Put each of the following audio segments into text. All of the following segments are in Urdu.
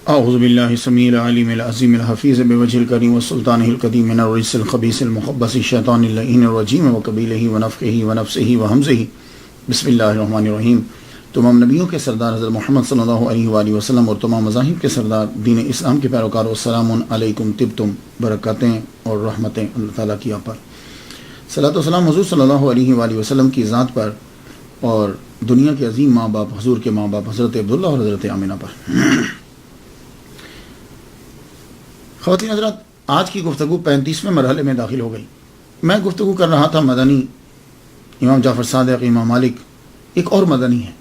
اعوذ باللہ السمیع العلیم العظیم الحفیظ بوجہ الکریم والسلطان القدیم من الرجس الخبیث المخبث الشیطان اللعین الرجیم وقبیلہ ونفخہ ونفسہ وہمزہ بسم اللہ الرحمن الرحیم۔ تمام نبیوں کے سردار حضرت محمد صلی اللہ علیہ وآلہ وسلم اور تمام مذاہب کے سردار دین اسلام کے پیروکاروں، السلام علیکم، طبتم، برکاتیں اور رحمتیں اللہ تعالیٰ کی آپ پر۔ صلاۃ و سلام حضور صلی اللہ علیہ وآلہ وسلم کی ذات پر اور دنیا کے عظیم ماں باپ، حضور کے ماں باپ حضرت عبداللہ اور حضرت آمنہ پر۔ خواتین حضرات، آج کی گفتگو 35ویں مرحلے میں داخل ہو گئی۔ میں گفتگو کر رہا تھا مدنی، امام جعفر صادق، امام مالک ایک اور مدنی ہے،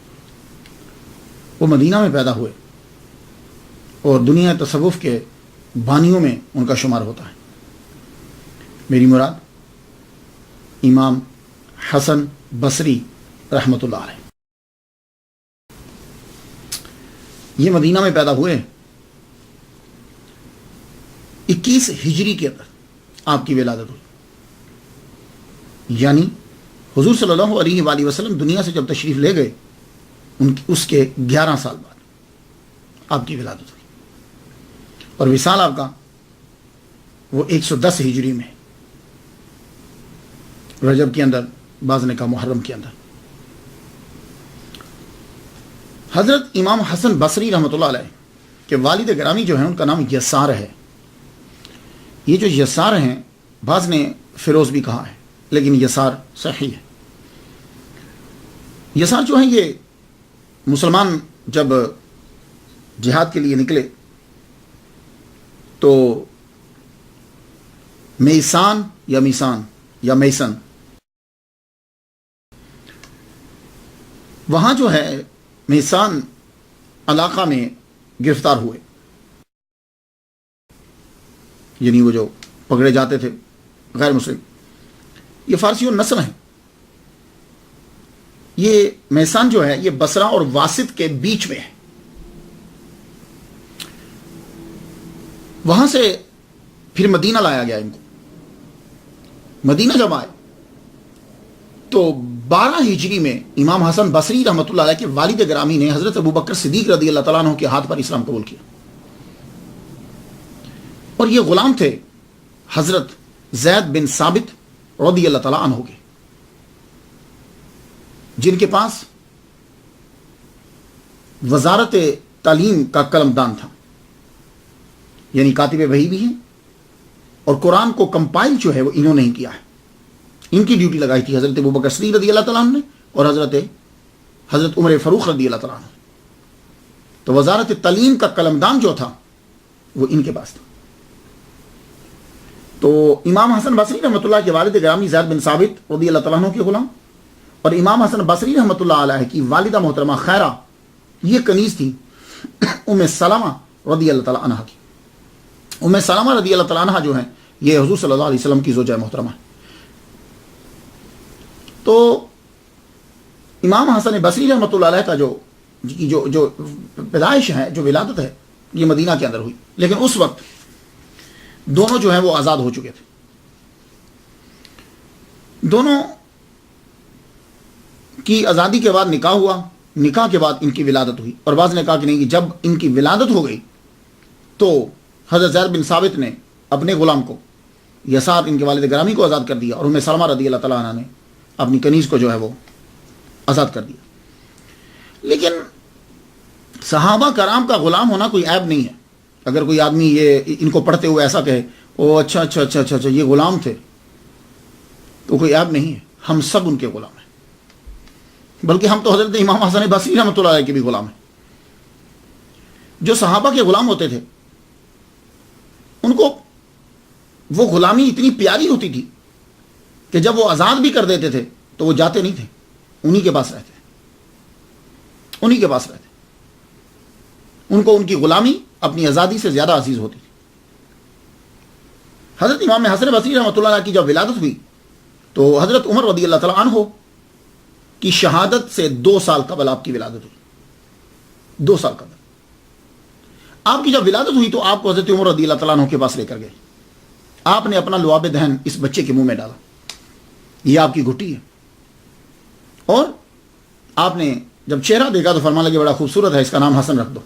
وہ مدینہ میں پیدا ہوئے اور دنیا تصوف کے بانیوں میں ان کا شمار ہوتا ہے۔ میری مراد امام حسن بصری رحمۃ اللہ علیہ، یہ مدینہ میں پیدا ہوئے 21 ہجری کے اندر آپ کی ولادت ہوئی، یعنی حضور صلی اللہ علیہ وآلہ وسلم دنیا سے جب تشریف لے گئے اس کے 11 سال بعد آپ کی ولادت ہوئی، اور وصال آپ کا وہ 110 ہجری میں رجب کے اندر، بعض نے کہا محرم کے اندر۔ حضرت امام حسن بصری رحمۃ اللہ علیہ کے والد گرامی جو ہیں ان کا نام یسار ہے۔ یہ جو یسار ہیں، بعض نے فیروز بھی کہا ہے، لیکن یسار صحیح ہے۔ یسار جو ہیں یہ مسلمان جب جہاد کے لیے نکلے تو میسان یا میسان یا میسن، وہاں جو ہے میسان علاقہ میں گرفتار ہوئے، یعنی وہ جو پکڑے جاتے تھے غیر مسلم، یہ فارسی اور نصر ہیں۔ یہ میسان جو ہے یہ بصرہ اور واسط کے بیچ میں ہے۔ وہاں سے پھر مدینہ لایا گیا ان کو۔ مدینہ جب آئے تو 12 ہجری میں امام حسن بصری رحمۃ اللہ علیہ کے والد گرامی نے حضرت ابوبکر صدیق رضی اللہ تعالیٰ عنہ کے ہاتھ پر اسلام قبول کیا، اور یہ غلام تھے حضرت زید بن ثابت رضی اللہ تعالیٰ عنہ کے، جن کے پاس وزارت تعلیم کا قلمدان تھا، یعنی کاتب وحی بھی ہیں، اور قرآن کو کمپائل جو ہے وہ انہوں نے ہی کیا ہے۔ ان کی ڈیوٹی لگائی تھی حضرت ابوبکر صدیق رضی اللہ تعالیٰ عنہ نے اور حضرت عمر فاروق رضی اللہ تعالیٰ عنہ۔ تو وزارت تعلیم کا قلمدان جو تھا وہ ان کے پاس تھا۔ تو امام حسن بصری رحمۃ اللہ کے والد گرامی زید بن ثابت رضی اللہ تعالیٰ عنہ کے غلام، اور امام حسن بصری رحمۃ اللہ علیہ کی والدہ محترمہ خیرہ، یہ کنیز تھی ام سلمہ رضی اللہ تعالیٰ عنہ کی۔ ام سلمہ رضی اللہ تعالیٰ عنہ جو ہیں یہ حضور صلی اللہ علیہ وسلم کی زوجہ محترمہ ہے۔ تو امام حسن بصری رحمۃ اللہ علیہ کا جو پیدائش ہے، جو ولادت ہے، یہ مدینہ کے اندر ہوئی، لیکن اس وقت دونوں جو ہیں وہ آزاد ہو چکے تھے۔ دونوں کی آزادی کے بعد نکاح ہوا، نکاح کے بعد ان کی ولادت ہوئی، اور بعض نے کہا کہ نہیں، جب ان کی ولادت ہو گئی تو حضرت زید بن ثابت نے اپنے غلام کو، یسار ان کے والد گرامی کو آزاد کر دیا، اور ام سلمہ رضی اللہ تعالیٰ عنہ نے اپنی کنیز کو جو ہے وہ آزاد کر دیا۔ لیکن صحابہ کرام کا غلام ہونا کوئی عیب نہیں ہے۔ اگر کوئی آدمی یہ ان کو پڑھتے ہوئے ایسا کہے او اچھا اچھا اچھا اچھا یہ غلام تھے، تو کوئی عیب نہیں ہے، ہم سب ان کے غلام ہیں، بلکہ ہم تو حضرت امام حسن بصری رحمۃ اللہ علیہ کے بھی غلام ہیں۔ جو صحابہ کے غلام ہوتے تھے ان کو وہ غلامی اتنی پیاری ہوتی تھی کہ جب وہ آزاد بھی کر دیتے تھے تو وہ جاتے نہیں تھے، انہی کے پاس رہتے، انہی کے پاس رہتے۔ ان کو ان کی غلامی اپنی آزادی سے زیادہ عزیز ہوتی تھی۔ حضرت امام حسن بصری رحمۃ اللہ علیہ کی جب ولادت ہوئی تو حضرت عمر رضی اللہ تعالیٰ عنہ کی شہادت سے 2 سال قبل آپ کی ولادت ہوئی۔ 2 سال قبل آپ کی جب ولادت ہوئی تو آپ کو حضرت عمر رضی اللہ تعالیٰ عنہ کے پاس لے کر گئے۔ آپ نے اپنا لعاب دہن اس بچے کے منہ میں ڈالا، یہ آپ کی گھٹی ہے، اور آپ نے جب چہرہ دیکھا تو فرمانے لگے بڑا خوبصورت ہے، اس کا نام حسن رکھ دو۔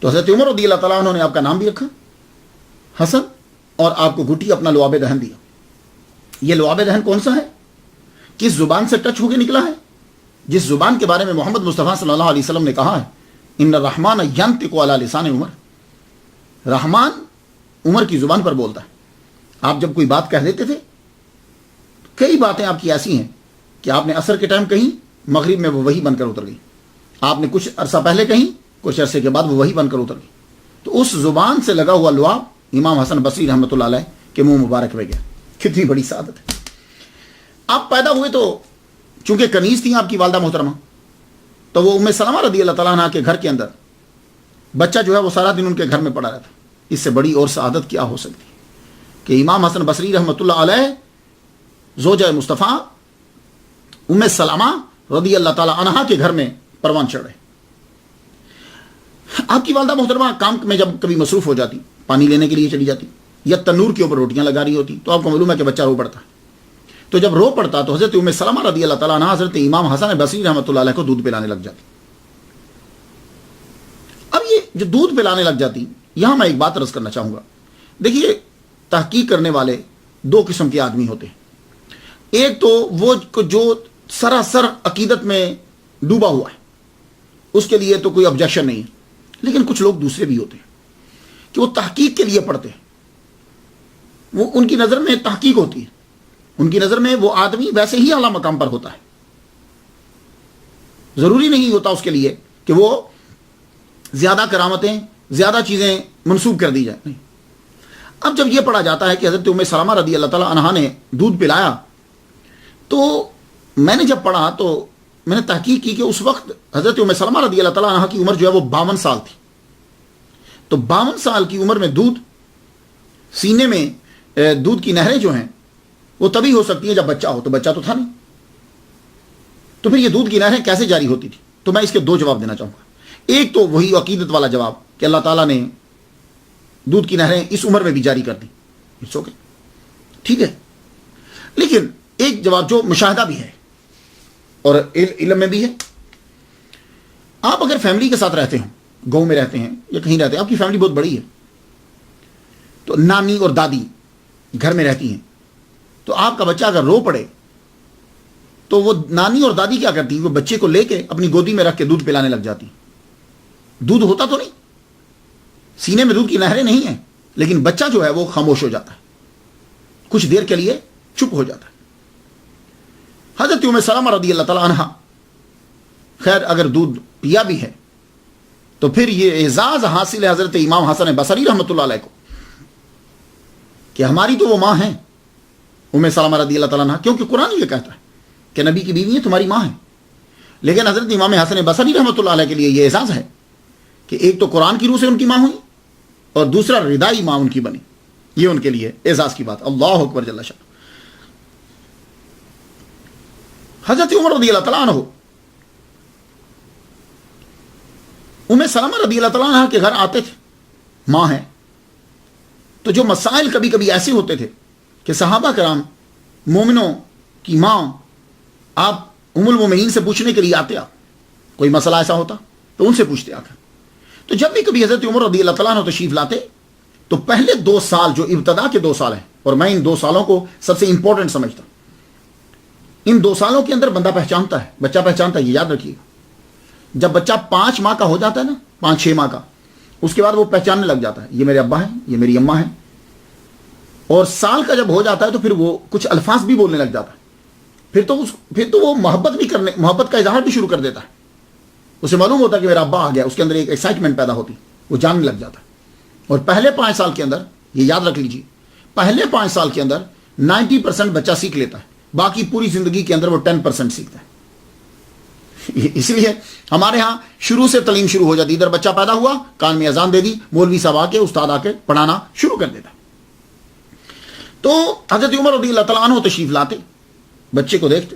تو حضرت عمر رضی اللہ تعالیٰ عنہ نے آپ کا نام بھی رکھا حسن، اور آپ کو گھٹی اپنا لعاب دہن دیا۔ یہ لعاب دہن کون سا ہے؟ کس زبان سے ٹچ ہو کے نکلا ہے؟ جس زبان کے بارے میں محمد مصطفیٰ صلی اللہ علیہ وسلم نے کہا ہے ان الرحمن ینطق علی لسان عمر، رحمان عمر کی زبان پر بولتا ہے۔ آپ جب کوئی بات کہہ دیتے تھے، کئی باتیں آپ کی ایسی ہیں کہ آپ نے عصر کے ٹائم کہیں، مغرب میں وہ وہی بن کر اتر گئی، آپ نے کچھ عرصہ پہلے کہیں، کچھ عرصے کے بعد وہ وہی بن کر اتر گئی۔ تو اس زبان سے لگا ہوا لعاب امام حسن بصری رحمۃ اللہ علیہ کے منہ مبارک میں گیا۔ کتنی بڑی سعادت ہے۔ آپ پیدا ہوئے تو چونکہ کنیز تھیں آپ کی والدہ محترمہ، تو وہ ام سلمہ رضی اللہ تعالیٰ عنہ کے گھر کے اندر بچہ جو ہے وہ سارا دن ان کے گھر میں پڑا رہتا۔ اس سے بڑی اور سعادت کیا ہو سکتی ہے کہ امام حسن بصری رحمۃ اللہ علیہ زوجہ مصطفیٰ ام سلمہ رضی اللہ تعالیٰ عنہ کے گھر میں پروان چڑھ رہے۔ آپ کی والدہ محترمہ کام میں جب کبھی مصروف ہو جاتی، پانی لینے کے لیے چلی جاتی یا تنور کے اوپر روٹیاں لگا رہی ہوتی، تو آپ کو معلوم ہے کہ بچہ رو پڑتا۔ تو جب رو پڑتا تو حضرت ام سلمہ رضی اللہ تعالیٰ عنہ حضرت امام حسن بصری رحمۃ اللہ علیہ کو دودھ پلانے لگ جاتی۔ اب یہ جو دودھ پلانے لگ جاتی، یہاں میں ایک بات عرض کرنا چاہوں گا۔ دیکھیے، تحقیق کرنے والے دو قسم کے آدمی ہوتے ہیں۔ ایک تو وہ جو سراسر عقیدت میں ڈوبا ہوا ہے، اس کے لیے تو کوئی آبجیکشن نہیں ہے، لیکن کچھ لوگ دوسرے بھی ہوتے ہیں کہ وہ تحقیق کے لیے پڑھتے ہیں۔ وہ ان کی نظر میں تحقیق ہوتی ہے، ان کی نظر میں وہ آدمی ویسے ہی اعلیٰ مقام پر ہوتا ہے، ضروری نہیں ہوتا اس کے لیے کہ وہ زیادہ کرامتیں، زیادہ چیزیں منسوب کر دی جائیں۔ نہیں۔ اب جب یہ پڑھا جاتا ہے کہ حضرت ام سلمہ رضی اللہ تعالیٰ عنہا نے دودھ پلایا، تو میں نے جب پڑھا تو میں نے تحقیق کی کہ اس وقت حضرت ام سلمہ رضی اللہ تعالیٰ عنہا کی عمر جو ہے وہ 52 سال تھی۔ تو 52 سال کی عمر میں دودھ سینے میں، دودھ کی نہریں جو ہیں وہ تبھی ہو سکتی ہیں جب بچہ ہو، تو بچہ تو تھا نہیں، تو پھر یہ دودھ کی نہریں کیسے جاری ہوتی تھی؟ تو میں اس کے دو جواب دینا چاہوں گا۔ ایک تو وہی عقیدت والا جواب کہ اللہ تعالیٰ نے دودھ کی نہریں اس عمر میں بھی جاری کر دی، اٹس اوکے، ٹھیک ہے۔ لیکن ایک جواب جو مشاہدہ بھی ہے اور علم میں بھی ہے، آپ اگر فیملی کے ساتھ رہتے ہوں، گاؤں میں رہتے ہیں یا کہیں رہتے ہیں، آپ کی فیملی بہت بڑی ہے، تو نانی اور دادی گھر میں رہتی ہیں، تو آپ کا بچہ اگر رو پڑے تو وہ نانی اور دادی کیا کرتی، وہ بچے کو لے کے اپنی گودی میں رکھ کے دودھ پلانے لگ جاتی۔ دودھ ہوتا تو نہیں، سینے میں دودھ کی نہریں نہیں ہیں، لیکن بچہ جو ہے وہ خاموش ہو جاتا ہے، کچھ دیر کے لیے چپ ہو جاتا ہے۔ حضرت ام سلمہ رضی اللہ تعالیٰ عنہ خیر اگر دودھ پیا بھی ہے تو پھر یہ اعزاز حاصل ہے حضرت امام حسن بصری رحمۃ اللہ علیہ کو کہ ہماری تو وہ ماں ہیں ام سلمہ رضی اللہ تعالیٰ عنہ، کیونکہ قرآن یہ کہتا ہے کہ نبی کی بیوی تمہاری ماں ہے۔ لیکن حضرت امام حسن بصری رحمۃ اللہ علیہ کے لیے یہ اعزاز ہے کہ ایک تو قرآن کی روح سے ان کی ماں ہوئی اور دوسرا ردائی ماں ان کی بنی، یہ ان کے لیے اعزاز کی بات۔ اللہ اکبر جل شان۔ حضرت عمر رضی اللہ تعالیٰ عنہ ام سلمہ رضی اللہ تعالیٰ عنہ کے گھر آتے تھے، ماں ہیں، تو جو مسائل کبھی کبھی ایسے ہوتے تھے کہ صحابہ کرام مومنوں کی ماں آپ ام المومنین سے پوچھنے کے لیے آتے، آپ کوئی مسئلہ ایسا ہوتا تو ان سے پوچھتے آ کر۔ تو جب بھی کبھی حضرت عمر رضی اللہ تعالیٰ عنہ تشریف لاتے تو پہلے 2 سال جو ابتدا کے 2 سال ہیں، اور میں ان 2 سالوں کو سب سے امپورٹنٹ سمجھتا ہوں، ان 2 سالوں کے اندر بندہ پہچانتا ہے، بچہ پہچانتا ہے، یہ یاد رکھیے گا۔ جب بچہ 5 ماہ کا ہو جاتا ہے نا، 5-6 ماہ کا، اس کے بعد وہ پہچاننے لگ جاتا ہے یہ میرے ابا ہیں، یہ میری اماں ہیں۔ اور سال کا جب ہو جاتا ہے تو پھر وہ کچھ الفاظ بھی بولنے لگ جاتا ہے، پھر تو وہ محبت کا اظہار بھی شروع کر دیتا ہے۔ اسے معلوم ہوتا ہے کہ میرا ابا آ گیا، اس کے اندر ایک ایکسائٹمنٹ پیدا ہوتی، وہ جاننے لگ جاتا ہے۔ اور پہلے 5 سال کے اندر یہ یاد رکھ لیجیے، پہلے 5 سال کے اندر 90% بچہ سیکھ لیتا ہے، باقی پوری زندگی کے اندر وہ 10% سیکھتا ہے۔ اس لیے ہمارے ہاں شروع سے تعلیم شروع ہو جاتی، ادھر بچہ پیدا ہوا، کان میں اذان دے دی، مولوی صاحب آ کے، استاد آ کے پڑھانا شروع کر دیتا۔ تو حضرت عمر رضی اللہ تعالیٰ عنہ تشریف لاتے، بچے کو دیکھتے،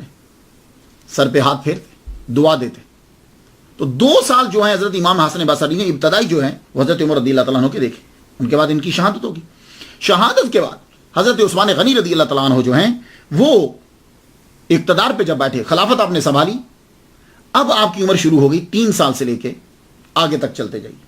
سر پہ ہاتھ پھیرتے، دعا دیتے۔ تو 2 سال جو ہیں حضرت امام حسن بصری نے ابتدائی جو ہیں وہ حضرت عمر رضی اللہ تعالیٰ عنہ کے دیکھے، ان کے بعد ان کی شہادت ہوگی۔ شہادت کے بعد حضرت عثمان غنی رضی اللہ تعالیٰ عنہ جو ہیں وہ اقتدار پہ جب بیٹھے، خلافت آپ نے سنبھالی، اب آپ کی عمر شروع ہو گئی 3 سال سے لے کے آگے تک چلتے جائیے۔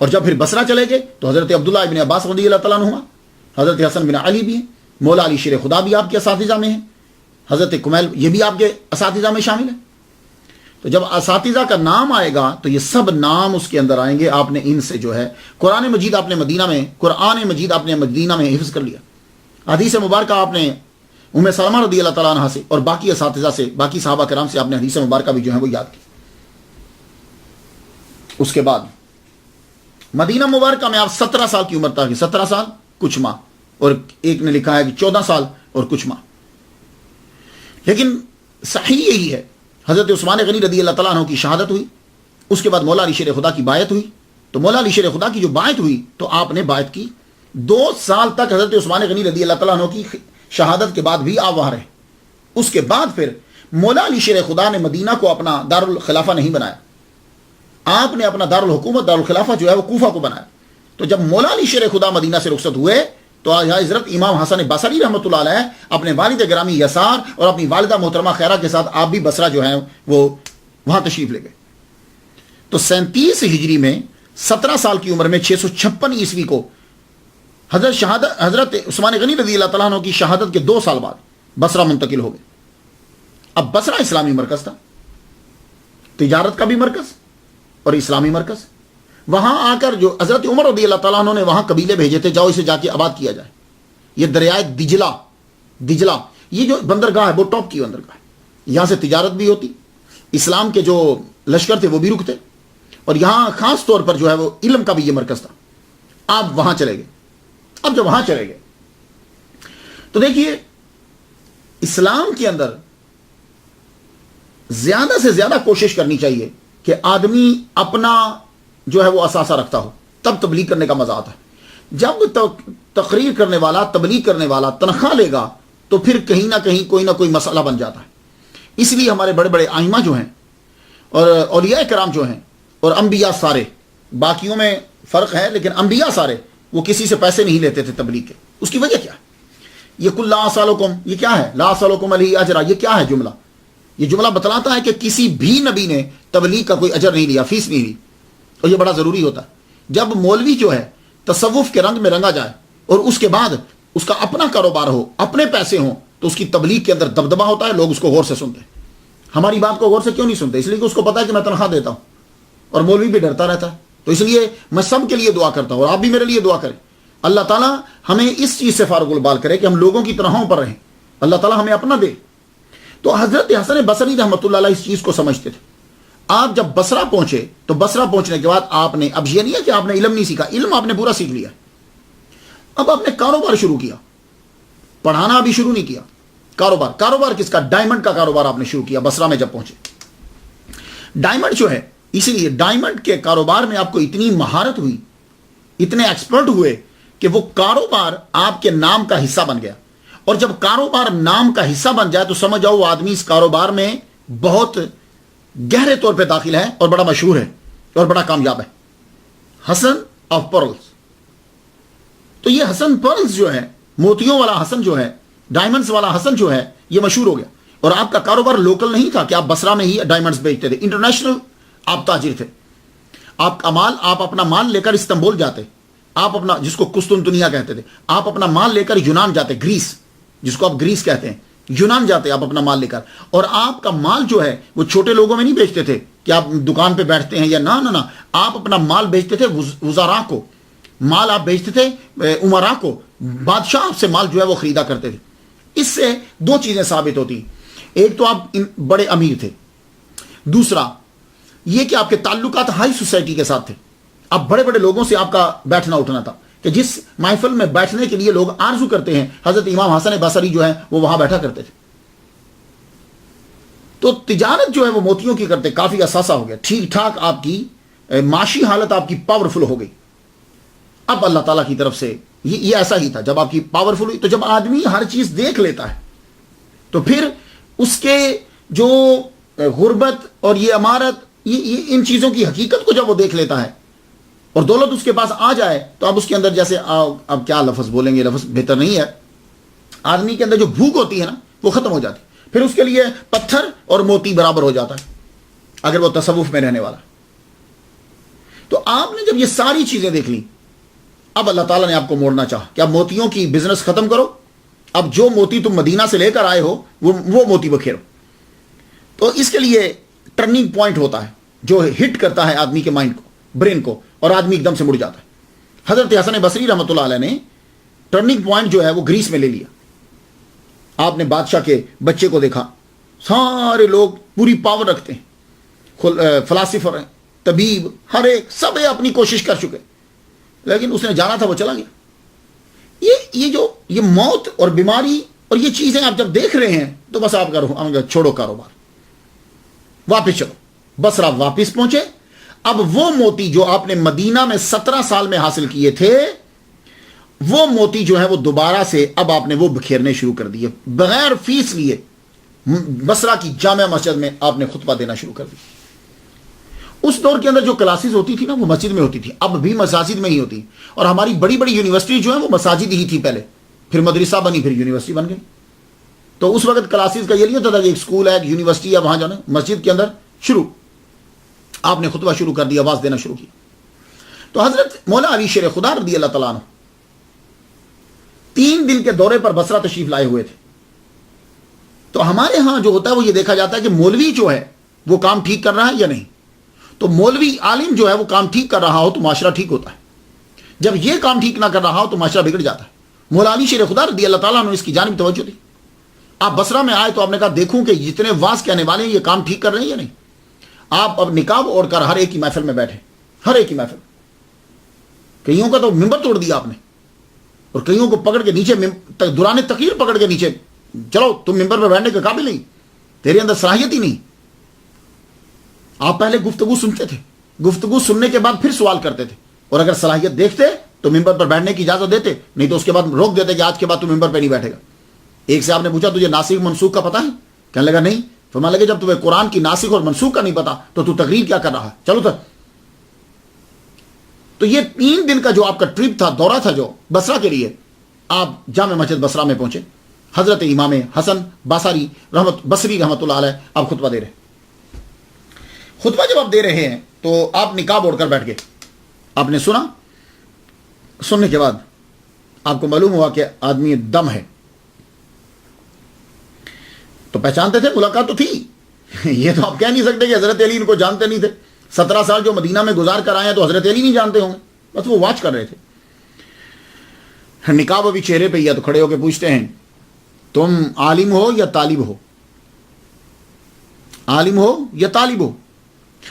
اور جب پھر بصرہ چلے گئے تو حضرت عبداللہ ابن عباس رضی اللہ تعالیٰ عنہما، حضرت حسن بن علی بھی ہیں، مولا علی شیر خدا بھی آپ کے اساتذہ میں ہیں، حضرت کمیل یہ بھی آپ کے اساتذہ میں شامل ہیں۔ تو جب اساتذہ کا نام آئے گا تو یہ سب نام اس کے اندر آئیں گے۔ آپ نے ان سے جو ہے قرآن مجید آپ نے مدینہ میں حفظ کر لیا، حدیث مبارکہ آپ نے ام سلمہ رضی اللہ تعالیٰ عنہ سے اور باقی اساتذہ سے، باقی صحابہ کرام سے آپ نے حدیث مبارکہ بھی جو ہے وہ یاد کی۔ اس کے بعد مدینہ مبارکہ میں آپ 17 سال کی عمر تک، 17 سال کچھ ماہ، اور ایک نے لکھا ہے کہ 14 سال اور کچھ ماہ، لیکن صحیح یہی ہے۔ حضرت عثمان غنی رضی اللہ تعالیٰ عنہ کی شہادت ہوئی، اس کے بعد مولا علی شیر خدا کی بایعت ہوئی۔ تو مولا علی شیر خدا کی جو بایعت ہوئی تو آپ نے بایعت کی، 2 سال تک حضرت عثمان غنی رضی اللہ تعالیٰ عنہ کی شہادت کے بعد بھی آپ وہاں رہے۔ اس کے بعد پھر مولا علی شیر خدا نے مدینہ کو اپنا دارالخلافہ نہیں بنایا، آپ نے اپنا دارالحکومت دارالخلافہ جو ہے وہ کوفہ کو بنایا۔ تو جب مولا علی شیر خدا مدینہ سے رخصت ہوئے تو حضرت امام حسن بصری رحمۃ اللہ علیہ اپنے والد گرامی یسار اور اپنی والدہ محترمہ خیرہ کے ساتھ آپ بھی بصرہ جو ہے وہ وہاں تشریف لے گئے۔ تو 37 ہجری میں 17 سال کی عمر میں 656 عیسوی کو حضرت عثمان غنی رضی اللہ تعالیٰ عنہ کی شہادت کے 2 سال بعد بصرہ منتقل ہو گئے۔ اب بصرہ اسلامی مرکز تھا، تجارت کا بھی مرکز اور اسلامی مرکز۔ وہاں آ کر جو حضرت عمر رضی اللہ تعالیٰ عنہ نے وہاں قبیلے بھیجے تھے، جاؤ اسے جا کے آباد کیا جائے۔ یہ دریائے دجلہ یہ جو بندرگاہ ہے وہ ٹاپ کی بندرگاہ ہے، یہاں سے تجارت بھی ہوتی، اسلام کے جو لشکر تھے وہ بھی رکتے، اور یہاں خاص طور پر جو ہے وہ علم کا بھی یہ مرکز تھا۔ آپ وہاں چلے گئے۔ اب جب وہاں چلے گئے تو دیکھیے اسلام کے اندر زیادہ سے زیادہ کوشش کرنی چاہیے کہ آدمی اپنا جو ہے وہ اثاثہ رکھتا ہو، تب تبلیغ کرنے کا مزہ آتا ہے۔ جب تقریر کرنے والا، تبلیغ کرنے والا تنخواہ لے گا تو پھر کہیں نہ کہیں کوئی نہ کوئی مسئلہ بن جاتا ہے۔ اس لیے ہمارے بڑے بڑے ائمہ جو ہیں اور اولیاء کرام جو ہیں اور انبیاء سارے، باقیوں میں فرق ہے لیکن انبیاء سارے وہ کسی سے پیسے نہیں لیتے تھے تبلیغ کے۔ اس کی وجہ کیا ہے؟ یہ کل لا اسالکم، یہ کیا ہے؟ لا اسالکم علیہ اجرا، یہ کیا ہے جملہ؟ یہ جملہ بتلاتا ہے کہ کسی بھی نبی نے تبلیغ کا کوئی اجر نہیں لیا، فیس نہیں لی، اور یہ بڑا ضروری ہوتا ہے۔ جب مولوی جو ہے تصوف کے رنگ میں رنگا جائے اور اس کے بعد اس کا اپنا کاروبار ہو، اپنے پیسے ہوں، تو اس کی تبلیغ کے اندر دبدبہ ہوتا ہے، لوگ اس کو غور سے سنتے ہیں۔ ہماری بات کو غور سے کیوں نہیں سنتے؟ اس لیے کہ اس کو پتا ہے کہ میں تنخواہ دیتا ہوں، اور مولوی بھی ڈرتا رہتا ہے۔ تو اس لیے میں سب کے لیے دعا کرتا ہوں، اور آپ بھی میرے لیے دعا کریں، اللہ تعالیٰ ہمیں اس چیز سے فارغ البال کرے کہ ہم لوگوں کی تنخواہوں پر رہیں، اللہ تعالیٰ ہمیں اپنا دے۔ تو حضرت حسن بصری رحمۃ اللہ علیہ اس چیز کو سمجھتے تھے۔ آپ جب بصرہ پہنچے تو بصرہ پہنچنے کے بعد آپ نے، اب یہ نہیں ہے کہ آپ نے علم نہیں سیکھا، علم آپ نے پورا سیکھ لیا، اب آپ نے کاروبار شروع کیا، پڑھانا ابھی شروع نہیں کیا۔ کاروبار کس کا؟ ڈائمنڈ کا کاروبار آپ نے شروع کیا بصرہ میں جب پہنچے۔ ڈائمنڈ جو ہے، اسی لیے ڈائمنڈ کے کاروبار میں آپ کو اتنی مہارت ہوئی، اتنے ایکسپرٹ ہوئے کہ وہ کاروبار آپ کے نام کا حصہ بن گیا۔ اور جب کاروبار نام کا حصہ بن جائے تو سمجھ جاؤ وہ آدمی اس کاروبار میں بہت گہرے طور پہ داخل ہے اور بڑا مشہور ہے اور بڑا کامیاب ہے۔ حسن آف پرلز، تو یہ حسن پرلز جو ہے، موتیوں والا حسن جو ہے، ڈائمنڈز والا حسن جو ہے، یہ مشہور ہو گیا۔ اور آپ کا کاروبار لوکل نہیں تھا کہ آپ بصرہ میں ہی ڈائمنڈز بیچتے تھے، انٹرنیشنل آپ تاجر تھے۔ آپ اپنا مال لے کر استنبول جاتے، آپ اپنا، جس کو قسطنطنیہ کہتے تھے، آپ اپنا مال لے کر یونان جاتے، گریس جس کو آپ گریس کہتے ہیں، یونان جاتے آپ اپنا مال لے کر، اور آپ کا مال جو ہے وہ چھوٹے لوگوں میں نہیں بیچتے تھے کہ آپ دکان پہ بیٹھتے ہیں یا نہ، آپ اپنا مال بیچتے تھے وزراء کو، مال آپ بیچتے تھے امراء کو، بادشاہ سے مال جو ہے وہ خریدا کرتے تھے۔ اس سے 2 چیزیں ثابت ہوتی، ایک تو آپ بڑے امیر تھے، دوسرا یہ کہ آپ کے تعلقات ہائی سوسائٹی کے ساتھ تھے، اب بڑے بڑے لوگوں سے آپ کا بیٹھنا اٹھنا تھا کہ جس محفل میں بیٹھنے کے لیے لوگ آرزو کرتے ہیں، حضرت امام حسن بصری جو ہے وہ وہاں بیٹھا کرتے تھے۔ تو تجارت جو ہے وہ موتیوں کی کرتے، کافی اثاثہ ہو گیا، ٹھیک ٹھاک آپ کی معاشی حالت آپ کی پاورفل ہو گئی۔ اب اللہ تعالیٰ کی طرف سے یہ ایسا ہی تھا، جب آپ کی پاورفل ہوئی تو جب آدمی ہر چیز دیکھ لیتا ہے تو پھر اس کے جو غربت اور یہ امارت، یہ ان چیزوں کی حقیقت کو جب وہ دیکھ لیتا ہے اور دولت اس کے پاس آ جائے تو اب اس کے اندر جیسے اب کیا لفظ بولیں گے، لفظ بہتر نہیں ہے، آدمی کے اندر جو بھوک ہوتی ہے نا وہ ختم ہو جاتی، پھر اس کے لیے پتھر اور موتی برابر ہو جاتا ہے اگر وہ تصوف میں رہنے والا۔ تو آپ نے جب یہ ساری چیزیں دیکھ لی، اب اللہ تعالیٰ نے آپ کو موڑنا چاہا کہ اب موتیوں کی بزنس ختم کرو، اب جو موتی تم مدینہ سے لے کر آئے ہو وہ موتی بکھیرو۔ تو اس کے لیے ٹرننگ پوائنٹ ہوتا ہے جو ہٹ کرتا ہے آدمی کے مائنڈ کو، برین کو، اور آدمی ایک دم سے مڑ جاتا ہے۔ حضرت حسن بصری رحمۃ اللہ علیہ نے ٹرننگ پوائنٹ جو ہے وہ گریس میں لے لیا۔ آپ نے بادشاہ کے بچے کو دیکھا، سارے لوگ پوری پاور رکھتے ہیں، فلاسفر ہیں، طبیب، ہر ایک سب اپنی کوشش کر چکے، لیکن اس نے جانا تھا وہ چلا گیا۔ یہ موت اور بیماری اور یہ چیزیں آپ جب دیکھ رہے ہیں تو بس آپ چھوڑو کاروبار، واپس چلو۔ بصرہ واپس پہنچے۔ اب وہ موتی جو آپ نے مدینہ میں 17 سال میں حاصل کیے تھے، وہ موتی جو ہے وہ دوبارہ سے اب آپ نے وہ بکھیرنے شروع کر دیے، بغیر فیس لیے بصرہ کی جامع مسجد میں آپ نے خطبہ دینا شروع کر دیا۔ اس دور کے اندر جو کلاسز ہوتی تھی نا وہ مسجد میں ہوتی تھی، اب بھی مساجد میں ہی ہوتی، اور ہماری بڑی بڑی یونیورسٹی جو ہیں وہ مساجد ہی تھی پہلے، پھر مدرسہ بنی، پھر یونیورسٹی بن گئی۔ تو اس وقت کلاسز کا یہ نہیں ہوتا تھا کہ ایک اسکول ہے، ایک یونیورسٹی ہے، وہاں جانا، مسجد کے اندر شروع آپ نے خطبہ شروع کر دیا، آواز دینا شروع کی۔ تو حضرت مولا علی شیر خدا رضی اللہ تعالیٰ عنہ 3 دن کے دورے پر بصرہ تشریف لائے ہوئے تھے۔ تو ہمارے ہاں جو ہوتا ہے وہ یہ دیکھا جاتا ہے کہ مولوی جو ہے وہ کام ٹھیک کر رہا ہے یا نہیں۔ تو مولوی عالم جو ہے وہ کام ٹھیک کر رہا ہو تو معاشرہ ٹھیک ہوتا ہے، جب یہ کام ٹھیک نہ کر رہا ہو تو معاشرہ بگڑ جاتا ہے۔ مولا علی شیر خدا رضی اللہ تعالیٰ نے اس کی جانب توجہ دی۔ آپ بصرہ میں آئے تو آپ نے کہا دیکھوں کہ جتنے واز کہنے والے ہیں یہ کام ٹھیک کر رہے ہیں یا نہیں۔ آپ اب نقاب اوڑھ کر ہر ایک کی محفل میں بیٹھے، ہر ایک کی محفل، کئیوں کا تو ممبر توڑ دیا آپ نے، اور کئیوں کو پکڑ کے نیچے دوران تقریر پکڑ کے نیچے، چلو تم ممبر پر بیٹھنے کے قابل نہیں، تیرے اندر صلاحیت ہی نہیں۔ آپ پہلے گفتگو سنتے تھے، گفتگو سننے کے بعد پھر سوال کرتے تھے، اور اگر صلاحیت دیکھتے تو ممبر پر بیٹھنے کی اجازت دیتے، نہیں تو اس کے بعد روک دیتے کہ آج کے بعد تو ممبر پہ نہیں بیٹھے گا۔ ایک سے آپ نے پوچھا تجھے ناسخ منسوخ کا پتہ ہے؟ کہنے لگا نہیں۔ فرمانے لگے جب تمہیں قرآن کی ناسخ اور منسوخ کا نہیں پتا تو تقریر کیا کر رہا ہے، چلو تک۔ تو یہ 3 دن کا جو آپ کا ٹرپ تھا، دورہ تھا جو بصرہ کے لیے، آپ جامع مسجد بصرہ میں پہنچے۔ حضرت امام حسن بصری رحمۃ اللہ علیہ آپ خطبہ دے رہے ہیں۔ خطبہ جب آپ دے رہے ہیں تو آپ نقاب اوڑھ کر بیٹھ گئے، آپ نے سنا۔ سننے کے بعد آپ کو معلوم ہوا کہ آدمی دم ہے، تو پہچانتے تھے، ملاقات تو تھی، یہ تو آپ کہہ نہیں سکتے کہ حضرت علی ان کو جانتے نہیں تھے۔ 17 سال جو مدینہ میں گزار کر آئے ہیں تو حضرت علی نہیں جانتے ہوں گے، بس وہ واچ کر رہے تھے۔ نقاب ابھی چہرے پہ ہی ہے تو کھڑے ہو کے پوچھتے ہیں تم عالم ہو یا طالب ہو؟ عالم ہو یا طالب ہو؟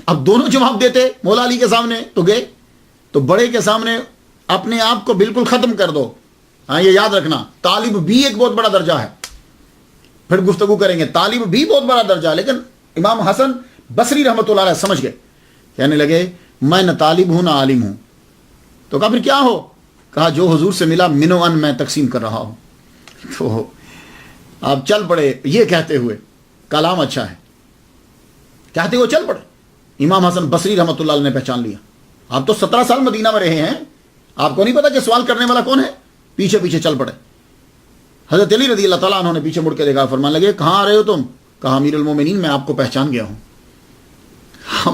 اب دونوں جواب دیتے مولا علی کے سامنے تو گئے، تو بڑے کے سامنے اپنے آپ کو بالکل ختم کر دو۔ ہاں یہ یاد رکھنا، طالب بھی ایک بہت بڑا درجہ ہے، پھر گفتگو کریں گے، طالب بھی بہت بڑا درجہ ہے۔ لیکن امام حسن بصری رحمۃ اللہ علیہ سمجھ گئے، کہنے لگے میں نہ طالب ہوں نہ عالم ہوں۔ تو کہا پھر کیا ہو؟ کہا جو حضور سے ملا منو ان میں تقسیم کر رہا ہوں۔ تو آپ چل پڑے یہ کہتے ہوئے، کلام اچھا ہے کہتے ہوئے چل پڑے۔ امام حسن بصری رحمۃ اللہ علیہ نے پہچان لیا، آپ تو 17 سال مدینہ میں رہے ہیں، آپ کو نہیں پتا کہ سوال کرنے والا کون ہے؟ پیچھے پیچھے چل پڑے۔ حضرت علی رضی اللہ تعالیٰ عنہ نے پیچھے مڑ کے دیکھا، فرمانے لگے کہاں آ رہے ہو تم؟ کہا امیر المومنین میں آپ کو پہچان گیا ہوں،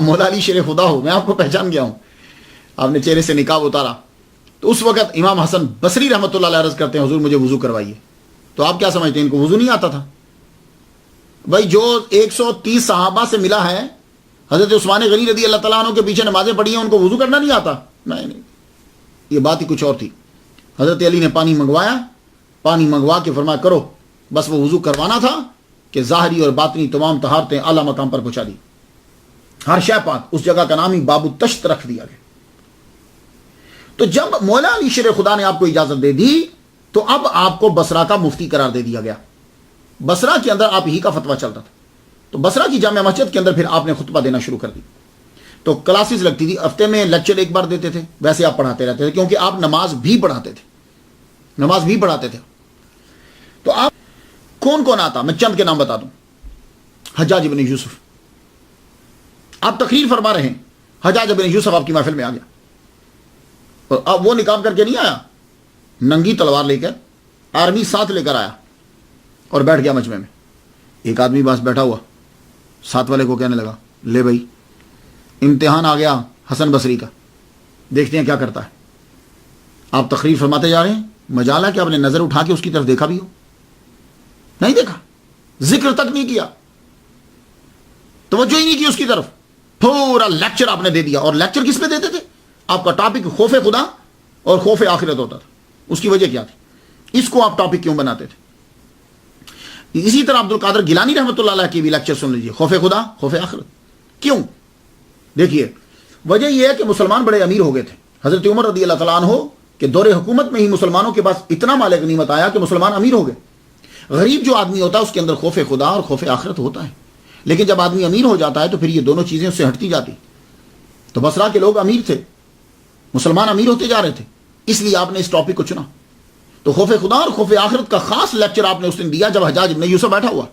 مولا علی شیر خدا ہو، میں آپ کو پہچان گیا ہوں۔ آپ نے چہرے سے نقاب اتارا تو اس وقت امام حسن بصری رحمۃ اللہ علیہ عرض کرتے ہیں حضور مجھے وضو کروائیے۔ تو آپ کیا سمجھتے ہیں ان کو وضو نہیں آتا تھا؟ بھائی جو 130 صحابہ سے ملا ہے، حضرت عثمان غنی رضی اللہ تعالیٰ عنہ کے پیچھے نمازیں پڑھی ہیں، ان کو وضو کرنا نہیں آتا؟ نہیں، یہ بات ہی کچھ اور تھی۔ حضرت علی نے پانی منگوایا، پانی منگوا کے فرمایا کرو، بس وہ وضو کروانا تھا کہ ظاہری اور باطنی تمام طہارتیں اعلیٰ مقام پر پہنچا دی، ہر شے پاک۔ اس جگہ کا نام ہی باب التشت رکھ دیا گیا۔ تو جب مولا علی شیر خدا نے آپ کو اجازت دے دی تو اب آپ کو بصرہ کا مفتی قرار دے دیا گیا۔ بصرہ کے اندر آپ ہی کا فتویٰ چلتا تھا، تو بصرہ کی جامع مسجد کے اندر پھر آپ نے خطبہ دینا شروع کر دی۔ تو کلاسز لگتی تھی، ہفتے میں لیکچر ایک بار دیتے تھے، ویسے آپ پڑھاتے رہتے تھے کیونکہ آپ نماز بھی پڑھاتے تھے۔ تو آپ کون کون آتا؟ میں چند کے نام بتا دوں۔ حجاج بن یوسف، آپ تقریر فرما رہے ہیں، حجاج بن یوسف آپ کی محفل میں آ گیا، اور اب وہ نقاب کر کے نہیں آیا، ننگی تلوار لے کر، آرمی ساتھ لے کر آیا اور بیٹھ گیا مجمع میں۔ ایک آدمی پاس بیٹھا ہوا ساتھ والے کو کہنے لگا لے بھائی امتحان آ گیا حسن بصری کا، دیکھتے ہیں کیا کرتا ہے. آپ تقریر فرماتے جا رہے ہیں, مجال ہے کہ آپ نے نظر اٹھا کے اس کی طرف دیکھا بھی ہو؟ نہیں دیکھا, ذکر تک نہیں کیا, توجہ ہی نہیں کی اس کی طرف. پورا لیکچر آپ نے دے دیا. اور لیکچر کس پہ دیتے تھے؟ آپ کا ٹاپک خوف خدا اور خوف آخرت ہوتا تھا. اس کی وجہ کیا تھی؟ اس کو آپ ٹاپک کیوں بناتے تھے؟ اسی طرح عبد القادر گیلانی رحمۃ اللہ علیہ کی بھی لیکچر سن لیجیے, خوف خدا خوف آخرت. کیوں؟ دیکھیے وجہ یہ ہے کہ مسلمان بڑے امیر ہو گئے تھے. حضرت عمر رضی اللہ تعالیٰ عنہ کہ دور حکومت میں ہی مسلمانوں کے پاس اتنا مال غنیمت آیا کہ مسلمان امیر ہو گئے. غریب جو آدمی ہوتا ہے اس کے اندر خوف خدا اور خوف آخرت ہوتا ہے, لیکن جب آدمی امیر ہو جاتا ہے تو پھر یہ دونوں چیزیں اس سے ہٹتی جاتی. تو بصرہ کے لوگ امیر تھے, مسلمان امیر ہوتے جا رہے تھے, اس لیے آپ نے اس ٹاپک کو چنا. تو خوف خدا اور خوف آخرت کا خاص لیکچر آپ نے اس دن دیا جب حجاج ابن یوسف بیٹھا ہوا.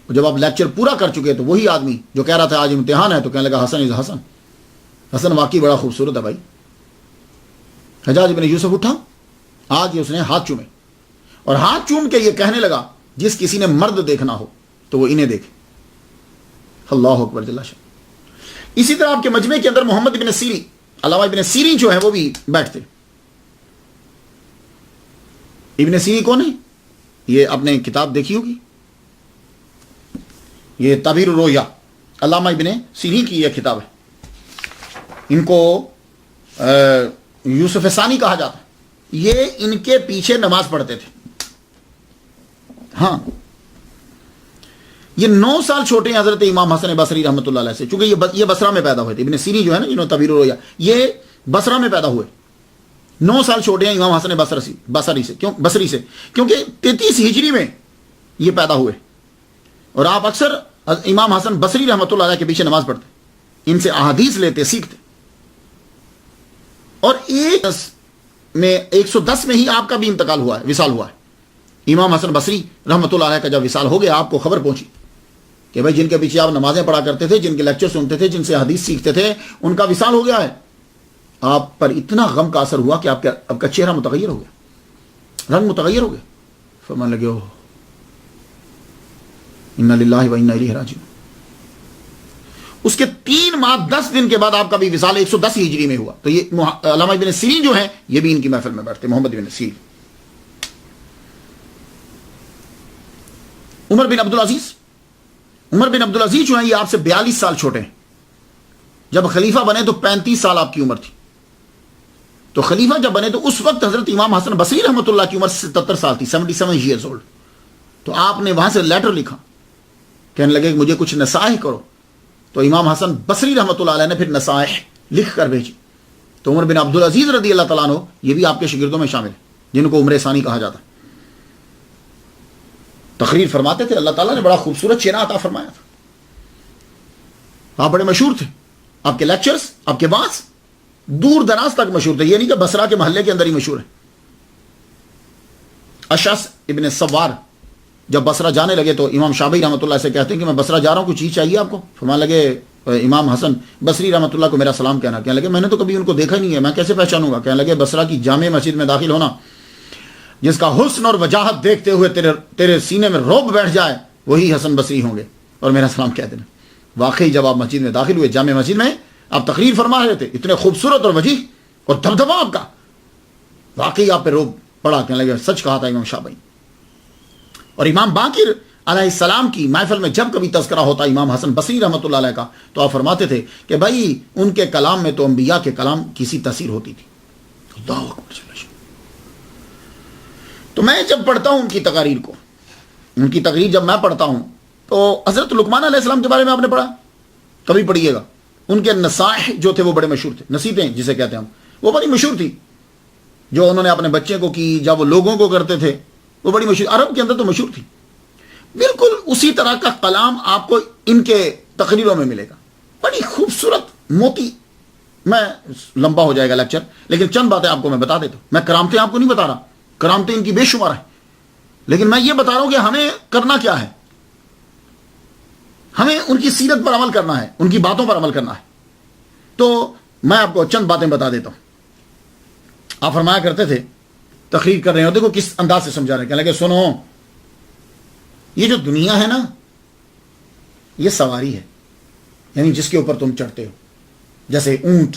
جب آپ لیکچر پورا کر چکے تو وہی آدمی جو کہہ رہا تھا آج امتحان ہے, تو کہنے لگا حسن از حسن, حسن واقعی بڑا خوبصورت ہے بھائی. حجاج ابن یوسف اٹھا, آج اس نے ہاتھ چومے, اور ہاتھ چوم کے یہ کہنے لگا جس کسی نے مرد دیکھنا ہو تو وہ انہیں دیکھے. اللہ اکبر جل شان. اسی طرح آپ کے مجمع کے اندر محمد ابن سیرین, علامہ ابن سیرین جو ہے وہ بھی بیٹھتے. ابن سیرین کون ہے؟ یہ آپ نے کتاب دیکھی ہوگی, یہ تعبیر الرؤیا, علامہ ابن سیرین کی یہ کتاب ہے. ان کو یوسف ثانی کہا جاتا ہے. یہ ان کے پیچھے نماز پڑھتے تھے. ہاں, یہ 9 سال چھوٹے ہیں حضرت امام حسن بصری رحمۃ اللہ علیہ سے, چونکہ یہ بصرہ میں پیدا ہوئے تھے. ابن سیرین جو ہے نا جنہوں نے تعبیر الرؤیا, یہ بصرہ میں پیدا ہوئے. 9 سال چھوٹے ہیں امام حسن بصری سے, کیونکہ 33 ہجری میں یہ پیدا ہوئے. اور آپ اکثر امام حسن بصری رحمۃ اللہ علیہ کے پیچھے نماز پڑھتے, ان سے احادیث لیتے, سیکھتے. اور 110 میں ہی آپ کا بھی انتقال ہوا ہے, وصال ہوا ہے. امام حسن بصری رحمۃ اللہ علیہ کا جب وصال ہو گیا, آپ کو خبر پہنچی کہ بھائی جن کے پیچھے آپ نمازیں پڑھا کرتے تھے, جن کے لیکچر سنتے تھے, جن سے حدیث سیکھتے تھے, ان کا وصال ہو گیا ہے. آپ پر اتنا غم کا اثر ہوا کہ آپ کا چہرہ متغیر ہو گیا, رنگ متغیر ہو گیا. فرمانے لگے ہو انا للہ و انا الیہ راجعون. اس کے 3 ماہ 10 دن کے بعد آپ کا بھی وصال 110 ہجری میں ہوا. تو یہ علامہ ابن سیرین جو ہیں یہ بھی ان کی محفل میں بیٹھتے, محمد ابن سیرین. عمر بن عبد العزیز جو ہیں یہ آپ سے 42 سال چھوٹے ہیں. جب خلیفہ بنے تو 35 سال آپ کی عمر تھی. تو خلیفہ جب بنے تو اس وقت حضرت امام حسن بصری رحمۃ اللہ کی عمر 77 سال تھی, 77 ایئرز اولڈ. تو آپ نے وہاں سے لیٹر لکھا, کہنے لگے کہ مجھے کچھ نصائح کرو. تو امام حسن بصری رحمۃ اللہ علیہ نے پھر نصائح لکھ کر بھیجی. تو عمر بن عبد العزیز رضی اللہ تعالیٰ عنہ یہ بھی آپ کے شاگردوں میں شامل ہیں, جن کو عمر ثانی کہا جاتا ہے. تقریر فرماتے تھے, اللہ تعالیٰ نے بڑا خوبصورت چہرہ عطا فرمایا تھا. آپ بڑے مشہور تھے, آپ کے لیکچرز, آپ کے وعظ دور دراز تک مشہور تھے. یہ نہیں کہ بصرہ کے محلے کے اندر ہی مشہور ہے. اشعث ابن سوار جب بصرہ جانے لگے تو امام شافعی رحمۃ اللہ سے کہتے ہیں کہ میں بصرہ جا رہا ہوں, کوئی چیز چاہیے آپ کو؟ فرمانے لگے امام حسن بصری رحمۃ اللہ کو میرا سلام کہنا. کہنے لگے میں نے تو کبھی ان کو دیکھا نہیں ہے, میں کیسے پہچانوں گا؟ کہنے لگے بصرہ کی جامع مسجد میں داخل ہونا, جس کا حسن اور وجاہت دیکھتے ہوئے تیرے سینے میں رعب بیٹھ جائے, وہی حسن بصری ہوں گے, اور میرا سلام کہہ دینا. واقعی جب آپ مسجد میں داخل ہوئے, جامع مسجد میں آپ تقریر فرما رہے تھے, اتنے خوبصورت اور وجیح اور دبدبا آپ کا, واقعی آپ پہ رعب پڑا. کہنے لگے سچ کہا تھا امام شافعی. اور امام باقر علیہ السلام کی محفل میں جب کبھی تذکرہ ہوتا امام حسن بصری رحمۃ اللہ علیہ کا, تو آپ فرماتے تھے کہ بھائی ان کے کلام میں تو انبیاء کے کلام کی سی تاثیر ہوتی تھی. اللہ اکبر. تو میں جب پڑھتا ہوں ان کی تقاریر کو, ان کی تقریر جب میں پڑھتا ہوں, تو حضرت لقمان علیہ السلام کے بارے میں آپ نے پڑھا, کبھی پڑھیے گا. ان کے نصائح جو تھے وہ بڑے مشہور تھے, نصیحتیں جسے کہتے ہیں ہم, وہ بڑی مشہور تھی. جو انہوں نے اپنے بچے کو کی, جب وہ لوگوں کو کرتے تھے, وہ بڑی مشہور, عرب کے اندر تو مشہور تھی. بالکل اسی طرح کا کلام آپ کو ان کے تقریروں میں ملے گا, بڑی خوبصورت موتی. میں لمبا ہو جائے گا لیکچر, لیکن چند باتیں آپ کو میں بتا دیتا ہوں. میں کرامتیں آپ کو نہیں بتا رہا, کرامتیں ان کی بے شمار ہیں, لیکن میں یہ بتا رہا ہوں کہ ہمیں کرنا کیا ہے. ہمیں ان کی سیرت پر عمل کرنا ہے, ان کی باتوں پر عمل کرنا ہے. تو میں آپ کو چند باتیں بتا دیتا ہوں. آپ فرمایا کرتے تھے, تقریر کر رہے ہو, دیکھو کس انداز سے سمجھا رہے ہیں. کہنے لگے سنو, یہ جو دنیا ہے نا, یہ سواری ہے, یعنی جس کے اوپر تم چڑھتے ہو, جیسے اونٹ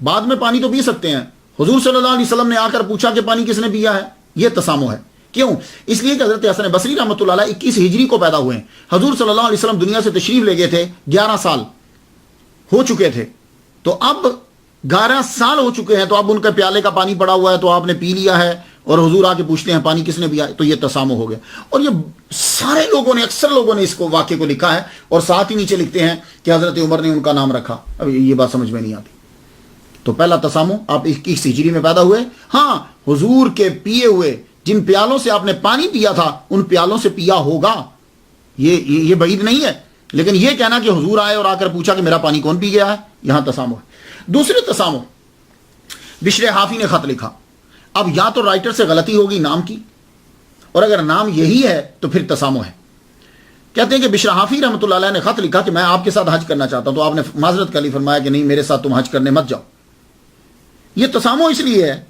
بعد میں پانی تو پی سکتے ہیں. حضور صلی اللہ علیہ وسلم نے آ کر پوچھا کہ پانی کس نے پیا ہے. یہ تسامح ہے. کیوں؟ اس لیے کہ حضرت حسن بصری رحمۃ اللہ علیہ 21 ہجری کو پیدا ہوئے ہیں. حضور صلی اللہ علیہ وسلم دنیا سے تشریف لے گئے تھے 11 سال ہو چکے تھے. تو اب 11 سال ہو چکے ہیں, تو اب ان کے پیالے کا پانی پڑا ہوا ہے, تو آپ نے پی لیا ہے, اور حضور آ کے پوچھتے ہیں پانی کس نے پیا. تو یہ تسامح ہو گیا. اور یہ سارے لوگوں نے, اکثر لوگوں نے اس کو واقعے کو لکھا ہے, اور ساتھ ہی نیچے لکھتے ہیں کہ حضرت عمر نے ان کا نام رکھا. اب یہ بات سمجھ میں نہیں آتی. تو پہلا تسامح, آپ 21 ہجری میں پیدا ہوئے. ہاں, حضور کے پیے ہوئے جن پیالوں سے آپ نے پانی پیا تھا ان پیالوں سے پیا ہوگا, یہ بعید نہیں ہے. لیکن یہ کہنا کہ حضور آئے اور آ کر پوچھا کہ میرا پانی کون پی گیا ہے, یہاں تسامح ہے. دوسرے تسامح, بشر حافی نے خط لکھا. اب یا تو رائٹر سے غلطی ہوگی نام کی, اور اگر نام یہی ہے تو پھر تسامح ہے. کہتے ہیں کہ بشر حافی رحمۃ اللہ علیہ نے خط لکھا کہ میں آپ کے ساتھ حج کرنا چاہتا ہوں. تو آپ نے معذرت کر لی, فرمایا کہ نہیں, میرے ساتھ تم حج کرنے مت جاؤ. یہ تسامح اس لیے ہے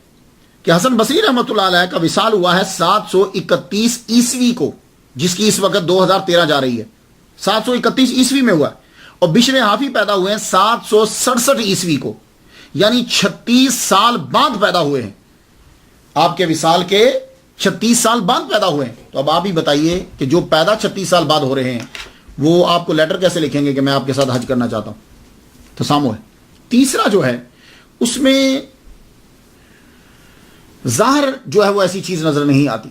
کہ حسن بصری رحمۃ اللہ علیہ کا وصال ہوا ہے 731 عیسوی کو, جس کی اس وقت 2013 جا رہی ہے. 731 عیسوی میں ہوا ہے. اور بشر حافی پیدا ہوئے ہیں 767 عیسوی کو, یعنی 36 سال بعد پیدا ہوئے ہیں. آپ کے وصال کے 36 سال بعد پیدا ہوئے ہیں. تو اب آپ ہی بتائیے کہ جو پیدا 36 سال بعد ہو رہے ہیں وہ آپ کو لیٹر کیسے لکھیں گے کہ میں آپ کے ساتھ حج کرنا چاہتا ہوں. تسامح ہے. تیسرا جو ہے اس میں ظاہر جو ہے وہ ایسی چیز نظر نہیں آتی.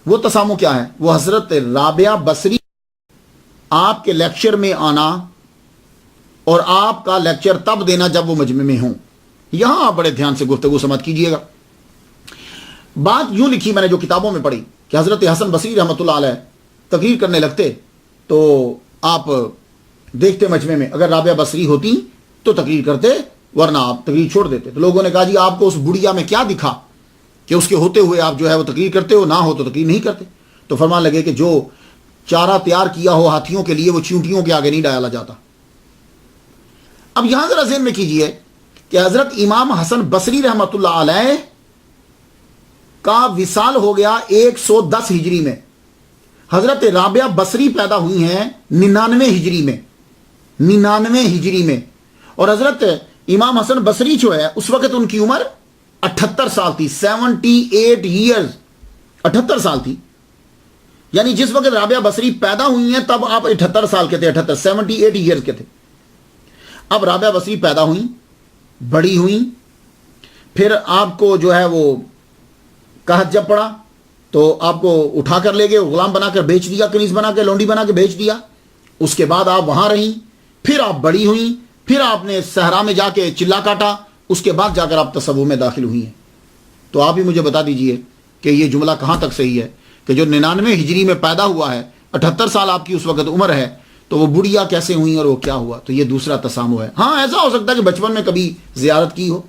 وہ تسامح کیا ہے؟ وہ حضرت رابعہ بصری آپ کے لیکچر میں آنا اور آپ کا لیکچر تب دینا جب وہ مجمع میں ہوں. یہاں آپ بڑے دھیان سے گفتگو سماعت کیجئے گا. بات یوں لکھی میں نے جو کتابوں میں پڑھی کہ حضرت حسن بصری رحمۃ اللہ علیہ تقریر کرنے لگتے تو آپ دیکھتے مجمع میں, اگر رابعہ بصری ہوتی تو تقریر کرتے, ورنہ آپ تقریر چھوڑ دیتے. تو لوگوں نے کہا جی آپ کو اس بڑھیا میں کیا دکھا کہ اس کے ہوتے ہوئے آپ جو ہے وہ تقریر کرتے ہو, نہ ہو تو تقریر نہیں کرتے. تو فرمان لگے کہ جو چارہ تیار کیا ہو ہاتھیوں کے لیے وہ چیونٹیوں کے آگے نہیں ڈالا جاتا. اب یہاں ذرا ذہن میں کیجئے کہ حضرت امام حسن بصری رحمۃ اللہ علیہ کا وصال ہو گیا 110 ہجری میں. حضرت رابعہ بصری پیدا ہوئی ہیں 99 ہجری میں, 99 ہجری میں. اور حضرت امام حسن بصری جو ہے اس وقت ان کی عمر 78 سال تھی, 78 ایئرز, 78 سال تھی. یعنی جس وقت رابعہ بصری پیدا ہوئی ہیں تب آپ 78 سال کے تھے, 78 ایئرز کے تھے. اب رابعہ بصری پیدا ہوئیں, بڑی ہوئیں, پھر آپ کو جو ہے وہ قحط جب پڑا تو آپ کو اٹھا کر لے گئے, غلام بنا کر بیچ دیا, کنیز بنا کے, لونڈی بنا کے بیچ دیا. اس کے بعد آپ وہاں رہیں, پھر آپ بڑی ہوئیں, پھر آپ نے صحرا میں جا کے چلا کاٹا, اس کے بعد جا کر آپ تصوف میں داخل ہوئی ہیں. تو آپ ہی مجھے بتا دیجئے کہ یہ جملہ کہاں تک صحیح ہے کہ جو 99 ہجری میں پیدا ہوا ہے, 78 سال آپ کی اس وقت عمر ہے, تو وہ بڑھیا کیسے ہوئیں اور وہ کیا ہوا؟ تو یہ دوسرا تسامح ہے. ہاں ایسا ہو سکتا ہے کہ بچپن میں کبھی زیارت کی ہو,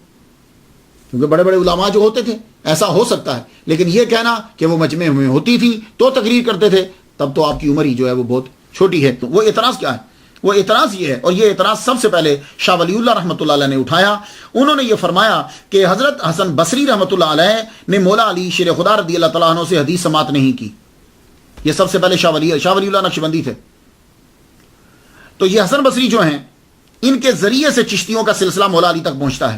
کیونکہ بڑے بڑے علماء جو ہوتے تھے ایسا ہو سکتا ہے. لیکن یہ کہنا کہ وہ مجمع میں ہوتی تھی تو تقریر کرتے تھے, تب تو آپ کی عمر ہی جو ہے وہ بہت چھوٹی ہے. تو وہ اعتراض کیا ہے؟ وہ اعتراض یہ ہے, اور یہ اعتراض سب سے پہلے شاہ ولی اللہ رحمۃ اللہ علیہ نے اٹھایا. انہوں نے یہ فرمایا کہ حضرت حسن بصری رحمۃ اللہ علیہ نے مولا علی شیر خدا رضی اللہ تعالیٰ عنہ سے حدیث سماعت نہیں کی. یہ سب سے پہلے شاہ ولی اللہ نقشبندی تھے. تو یہ حسن بصری جو ہیں ان کے ذریعے سے چشتیوں کا سلسلہ مولا علی تک پہنچتا ہے.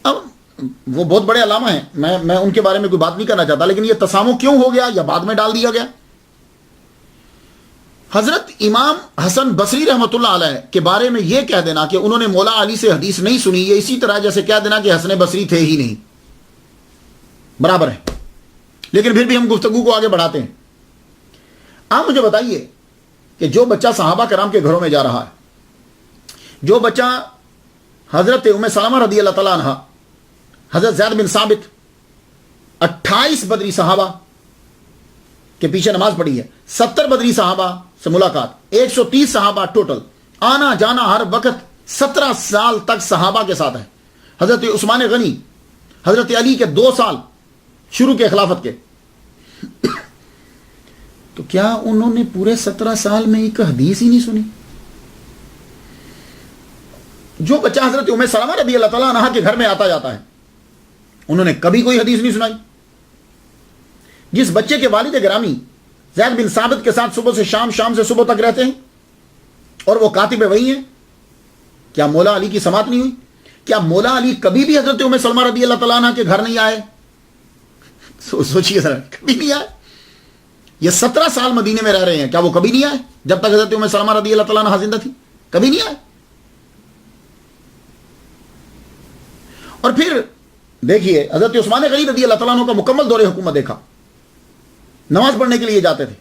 اب وہ بہت بڑے علامہ ہیں, میں ان کے بارے میں کوئی بات نہیں کرنا چاہتا, لیکن یہ تسامح کیوں ہو گیا یا بعد میں ڈال دیا گیا؟ حضرت امام حسن بصری رحمۃ اللہ علیہ کے بارے میں یہ کہہ دینا کہ انہوں نے مولا علی سے حدیث نہیں سنی, یہ اسی طرح جیسے کہہ دینا کہ حسن بصری تھے ہی نہیں, برابر ہے. لیکن پھر بھی ہم گفتگو کو آگے بڑھاتے ہیں. آپ مجھے بتائیے کہ جو بچہ صحابہ کرام کے گھروں میں جا رہا ہے, جو بچہ حضرت ام سلمہ رضی اللہ تعالیٰ عنہ, حضرت زید بن ثابت, 28 بدری صحابہ کے پیچھے نماز پڑھی ہے, 70 بدری صحابہ سے ملاقات, 130 صحابہ ٹوٹل, آنا جانا ہر وقت, 17 سال تک صحابہ کے ساتھ ہے. حضرت عثمان غنی, حضرت علی کے 2 سال شروع کے خلافت کے, تو کیا انہوں نے پورے 17 سال میں ایک حدیث ہی نہیں سنی؟ جو بچہ حضرت ام سلمہ رضی اللہ تعالیٰ عنہ کے گھر میں آتا جاتا ہے, انہوں نے کبھی کوئی حدیث نہیں سنائی. جس بچے کے والد گرامی زید بن ثابت کے ساتھ صبح سے شام, شام سے صبح تک رہتے ہیں اور وہ کاتب وہی ہیں, کیا مولا علی کی سماعت نہیں ہوئی؟ کیا مولا علی کبھی بھی حضرت ام سلمہ رضی اللہ تعالیٰ عنہ کے گھر نہیں آئے؟ سوچئے ذرا، کبھی نہیں آئے. یہ 17 سال مدینے میں رہ رہے ہیں، کیا وہ کبھی نہیں آئے جب تک حضرت ام سلمہ رضی اللہ تعالیٰ عنہ زندہ تھی؟ کبھی نہیں آئے. اور پھر دیکھیے حضرت عثمان غنی رضی اللہ تعالیٰ عنہ کا مکمل دور حکومت دیکھا. نماز پڑھنے کے لیے جاتے تھے،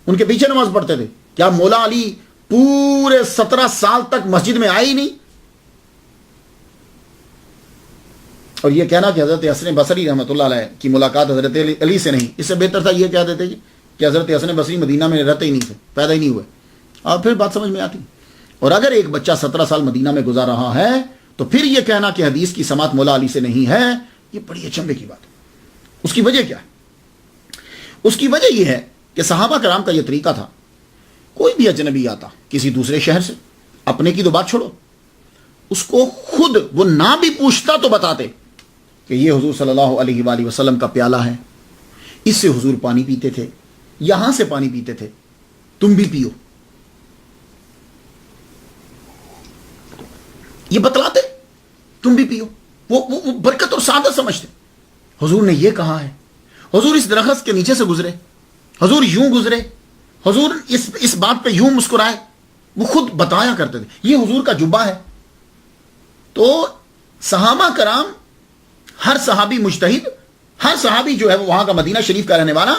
ان کے پیچھے نماز پڑھتے تھے. کیا مولا علی پورے 17 سال تک مسجد میں آئے ہی نہیں؟ اور یہ کہنا کہ حضرت حسن بصری رحمۃ اللہ علیہ کی ملاقات حضرت علی سے نہیں، اس سے بہتر تھا یہ کہہ دیتے کہ حضرت حسن بصری مدینہ میں رہتے ہی نہیں تھے، پیدا ہی نہیں ہوئے، اور پھر بات سمجھ میں آتی. اور اگر ایک بچہ 17 سال مدینہ میں گزار رہا ہے تو پھر یہ کہنا کہ حدیث کی سماعت مولا علی سے نہیں ہے، یہ بڑی اچنبے کی بات ہے. اس کی وجہ کیا ہے؟ اس کی وجہ یہ ہے کہ صحابہ کرام کا یہ طریقہ تھا، کوئی بھی اجنبی آتا کسی دوسرے شہر سے، اپنے کی تو بات چھوڑو، اس کو خود وہ نہ بھی پوچھتا تو بتاتے کہ یہ حضور صلی اللہ علیہ وآلہ وسلم کا پیالہ ہے، اس سے حضور پانی پیتے تھے، یہاں سے پانی پیتے تھے، تم بھی پیو. یہ بتلاتے، تم بھی پیو. وہ برکت اور سعادت سمجھتے. حضور نے یہ کہا ہے، حضور اس درخت کے نیچے سے گزرے، حضور یوں گزرے، حضور اس بات پہ یوں مسکرائے، وہ خود بتایا کرتے تھے. یہ حضور کا جبہ ہے. تو صحابہ کرام، ہر صحابی مجتہد، ہر صحابی جو ہے وہ وہاں کا مدینہ شریف کا رہنے والا،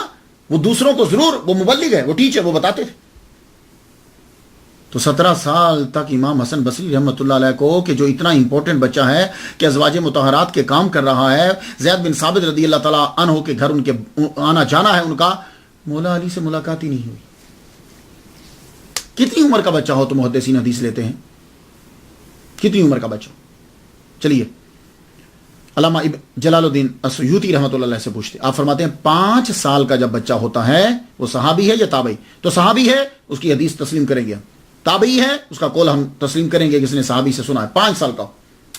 وہ دوسروں کو ضرور، وہ مبلغ ہے، وہ ٹیچر، وہ بتاتے تھے. تو 17 سال تک امام حسن بصری رحمۃ اللہ علیہ کو کہ جو اتنا امپورٹنٹ بچہ ہے کہ ازواج مطہرات کے کام کر رہا ہے، زید بن ثابت رضی اللہ تعالیٰ عنہ کے گھر ان کے آنا جانا ہے ان کا، مولا علی سے ملاقات ہی نہیں ہوئی. کتنی عمر کا بچہ ہو تو محدثین حدیث لیتے ہیں؟ کتنی عمر کا بچہ؟ چلیے علامہ جلال الدین السیوطی رحمۃ اللہ علیہ سے پوچھتے، آپ فرماتے ہیں 5 سال کا جب بچہ ہوتا ہے وہ صحابی ہے یا تابعی؟ تو صحابی ہے، اس کی حدیث تسلیم کریں گے. تابعی ہے، اس کا قول ہم تسلیم کریں گے، کس نے صحابی سے سنا ہے. 5 سال کا ہو.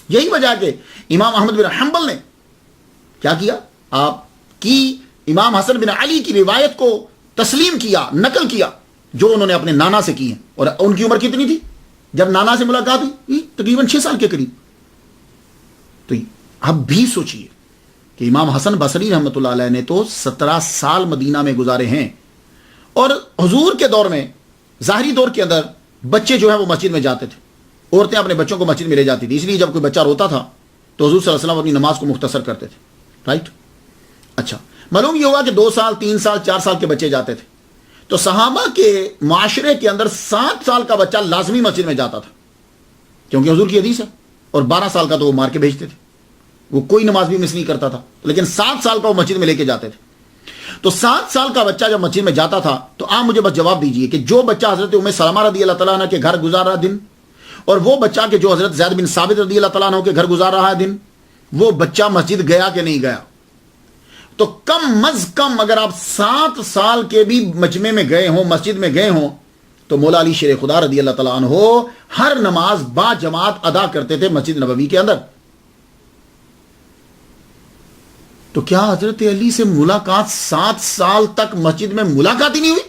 یہی وجہ کہ امام احمد بن حنبل نے کیا کیا، آپ کی امام حسن بن علی کی روایت کو تسلیم کیا، نقل کیا، جو انہوں نے اپنے نانا سے کی ہے. اور ان کی عمر کتنی تھی جب نانا سے ملاقات ہوئی؟ تقریباً 6 سال کے قریب. تو اب بھی سوچئے کہ امام حسن بصری رحمۃ اللہ علیہ نے تو 17 سال مدینہ میں گزارے ہیں، اور حضور کے دور میں، ظاہری دور کے اندر بچے جو ہے وہ مسجد میں جاتے تھے، عورتیں اپنے بچوں کو مسجد میں لے جاتی تھی، اس لیے جب کوئی بچہ روتا تھا تو حضور صلی اللہ علیہ وسلم اپنی نماز کو مختصر کرتے تھے. رائٹ. اچھا، معلوم یہ ہوگا کہ 2 سال 3 سال 4 سال کے بچے جاتے تھے. تو صحابہ کے معاشرے کے اندر 7 سال کا بچہ لازمی مسجد میں جاتا تھا، کیونکہ حضور کی حدیث ہے. اور 12 سال کا تو وہ مار کے بھیجتے تھے، وہ کوئی نماز بھی مس نہیں کرتا تھا، لیکن 7 سال کا وہ مسجد میں لے کے جاتے تھے. تو 7 سال کا بچہ جب مسجد میں جاتا تھا تو آپ مجھے بس جواب دیجئے کہ جو بچہ حضرت ام سلمہ رضی اللہ تعالیٰ عنہ کے گھر گزار رہا دن، اور وہ بچہ کہ جو حضرت زید بن ثابت رضی اللہ تعالیٰ عنہ کے گھر گزار رہا ہے دن، وہ بچہ مسجد گیا کہ نہیں گیا؟ تو کم از کم اگر آپ 7 سال کے بھی مجمع میں گئے ہوں، مسجد میں گئے ہوں، تو مولا علی شیر خدا رضی اللہ تعالیٰ عنہ ہر نماز با جماعت ادا کرتے تھے مسجد نبوی کے اندر. تو کیا حضرت علی سے ملاقات 7 سال تک مسجد میں ملاقات ہی نہیں ہوئی؟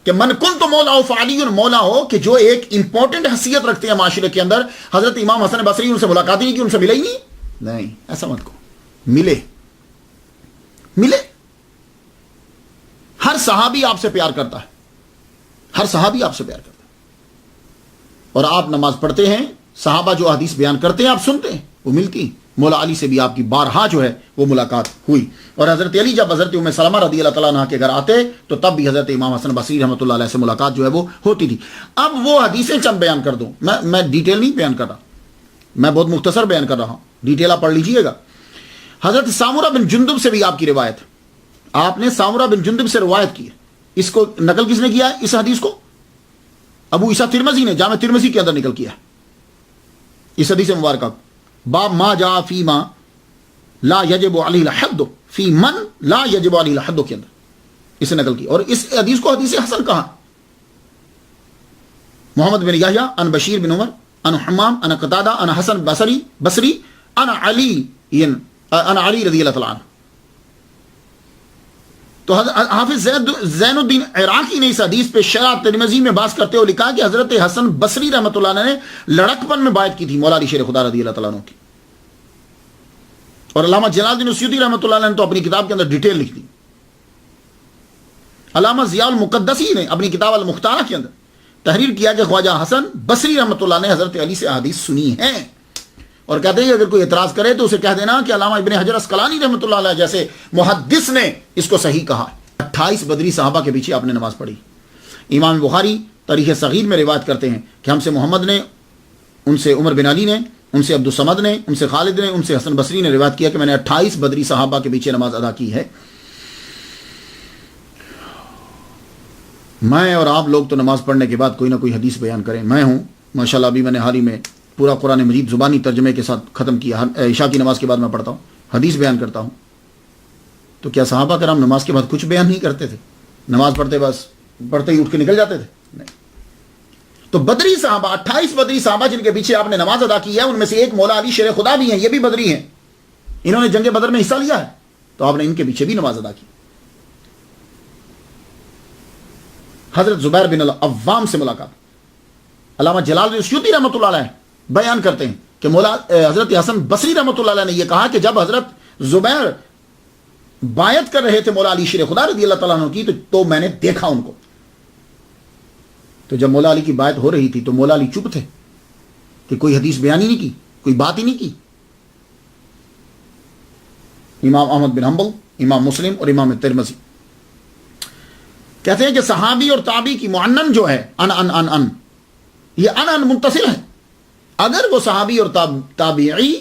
کہ من کن تو مولا ہو فعلی مولا ہو، کہ جو ایک امپورٹنٹ حیثیت رکھتے ہیں معاشرے کے اندر، حضرت امام حسن بصری ان سے ملاقات ہی نہیں کی، ان سے ملے ہی نہیں. نہیں، ایسا مت کہو، ملے. ہر صحابی آپ سے پیار کرتا ہے، ہر صحابی آپ سے پیار کرتا ہے. اور آپ نماز پڑھتے ہیں، صحابہ جو حدیث بیان کرتے ہیں آپ سنتے ہیں، وہ ملتی ہیں. مولا علی سے بھی آپ کی بارہا جو ہے وہ ملاقات ہوئی. اور حضرت علی جب حضرت ام سلمہ رضی اللہ تعالیٰ عنہ کے گھر آتے تو تب بھی حضرت امام حسن بصری رحمۃ اللہ علیہ سے ملاقات جو ہے وہ ہوتی تھی. اب وہ حدیثیں چند بیان کر دوں، میں ڈیٹیل نہیں بیان کر رہا، میں بہت مختصر بیان کر رہا ہوں، ڈیٹیل آپ پڑھ لیجئے گا. حضرت سامورہ بن جندب سے بھی آپ کی روایت، آپ نے سامورہ بن جندب سے روایت کی ہے. اس کو نقل کس نے کیا ہے؟ اس حدیث کو ابو عیسیٰ ترمذی نے جامع ترمذی کے اندر نقل کیا ہے. اس حدیث مبارکہ باب ما جاء فی ما لا یجب علیہ الحد فی من لا یجب علیہ الحد کے اندر اسے نقل کی، اور اس حدیث کو حدیث حسن کہا. محمد بن یحییٰ ان بشیر بن عمر ان حمام ان قتادہ ان حسن بصری ان علی رضی اللہ تعالیٰ عنہ. تو حافظ زین الدین عراقی نے اس حدیث پہ شرح ترمذی میں باز کرتے ہوئے لکھا کہ حضرت حسن بصری رحمۃ اللہ علیہ نے لڑکپن میں بیعت کی تھی مولا علی شیر خدا رضی اللہ تعالیٰ عنہ کی. اور علامہ جلال الدین السیوطی رحمۃ اللہ علیہ نے تو اپنی کتاب کے اندر ڈیٹیل لکھ دی. علامہ ضیاء المقدسی نے اپنی کتاب المختارہ کے اندر تحریر کیا کہ خواجہ حسن بصری رحمۃ اللہ نے حضرت علی سے احادیث سنی ہیں، اور کہتے ہیں کہ اگر کوئی اعتراض کرے تو اسے کہہ دینا کہ علامہ ابن حجر اسقلانی رحمۃ اللہ علیہ جیسے محدث نے اس کو صحیح کہا. 28 بدری صحابہ کے پیچھے آپ نے نماز پڑھی. امام بخاری تاریخ صغیر میں روایت کرتے ہیں کہ ہم سے محمد نے، ان سے عمر بن علی نے، ان سے عبد الصمد نے، ان سے خالد نے، ان سے حسن بصری نے روایت کیا کہ میں نے 28 بدری صحابہ کے پیچھے نماز ادا کی ہے. میں اور آپ لوگ تو نماز پڑھنے کے بعد کوئی نہ کوئی حدیث بیان کریں. میں ہوں ماشاءاللہ، ابھی میں نے حال ہی میں پورا قرآن مجید زبانی ترجمے کے ساتھ ختم کیا. عشاء کی نماز کے بعد میں پڑھتا ہوں، حدیث بیان کرتا ہوں. تو کیا صحابہ کرام نماز کے بعد کچھ بیان نہیں کرتے تھے؟ نماز پڑھتے بس پڑھتے ہی اٹھ کے نکل جاتے تھے؟ نہیں. تو بدری صحابہ، 28 بدری صحابہ جن کے پیچھے آپ نے نماز ادا کی ہے، ان میں سے ایک مولا علی شیر خدا بھی ہیں، یہ بھی بدری ہیں. انہوں نے جنگ بدر میں حصہ لیا ہے، تو آپ نے ان کے پیچھے بھی نماز ادا کی. حضرت زبیر بن العوام سے ملاقات. علامہ جلال السیوطی رحمۃ اللہ علیہ بیان کرتے ہیں کہ مولا حضرت حسن بصری رحمۃ اللہ علیہ نے یہ کہا کہ جب حضرت زبیر بیعت کر رہے تھے مولا علی شیر خدا رضی اللہ تعالیٰ عنہ کی تو میں نے دیکھا ان کو. تو جب مولا علی کی بیعت ہو رہی تھی تو مولا علی چپ تھے کہ کوئی حدیث بیان ہی نہیں کی، کوئی بات ہی نہیں کی. امام احمد بن حنبل، امام مسلم اور امام ترمذی کہتے ہیں کہ صحابی اور تابعی کی معنن جو ہے ان یہ ان متصل ہے. اگر وہ صحابی اور تابعی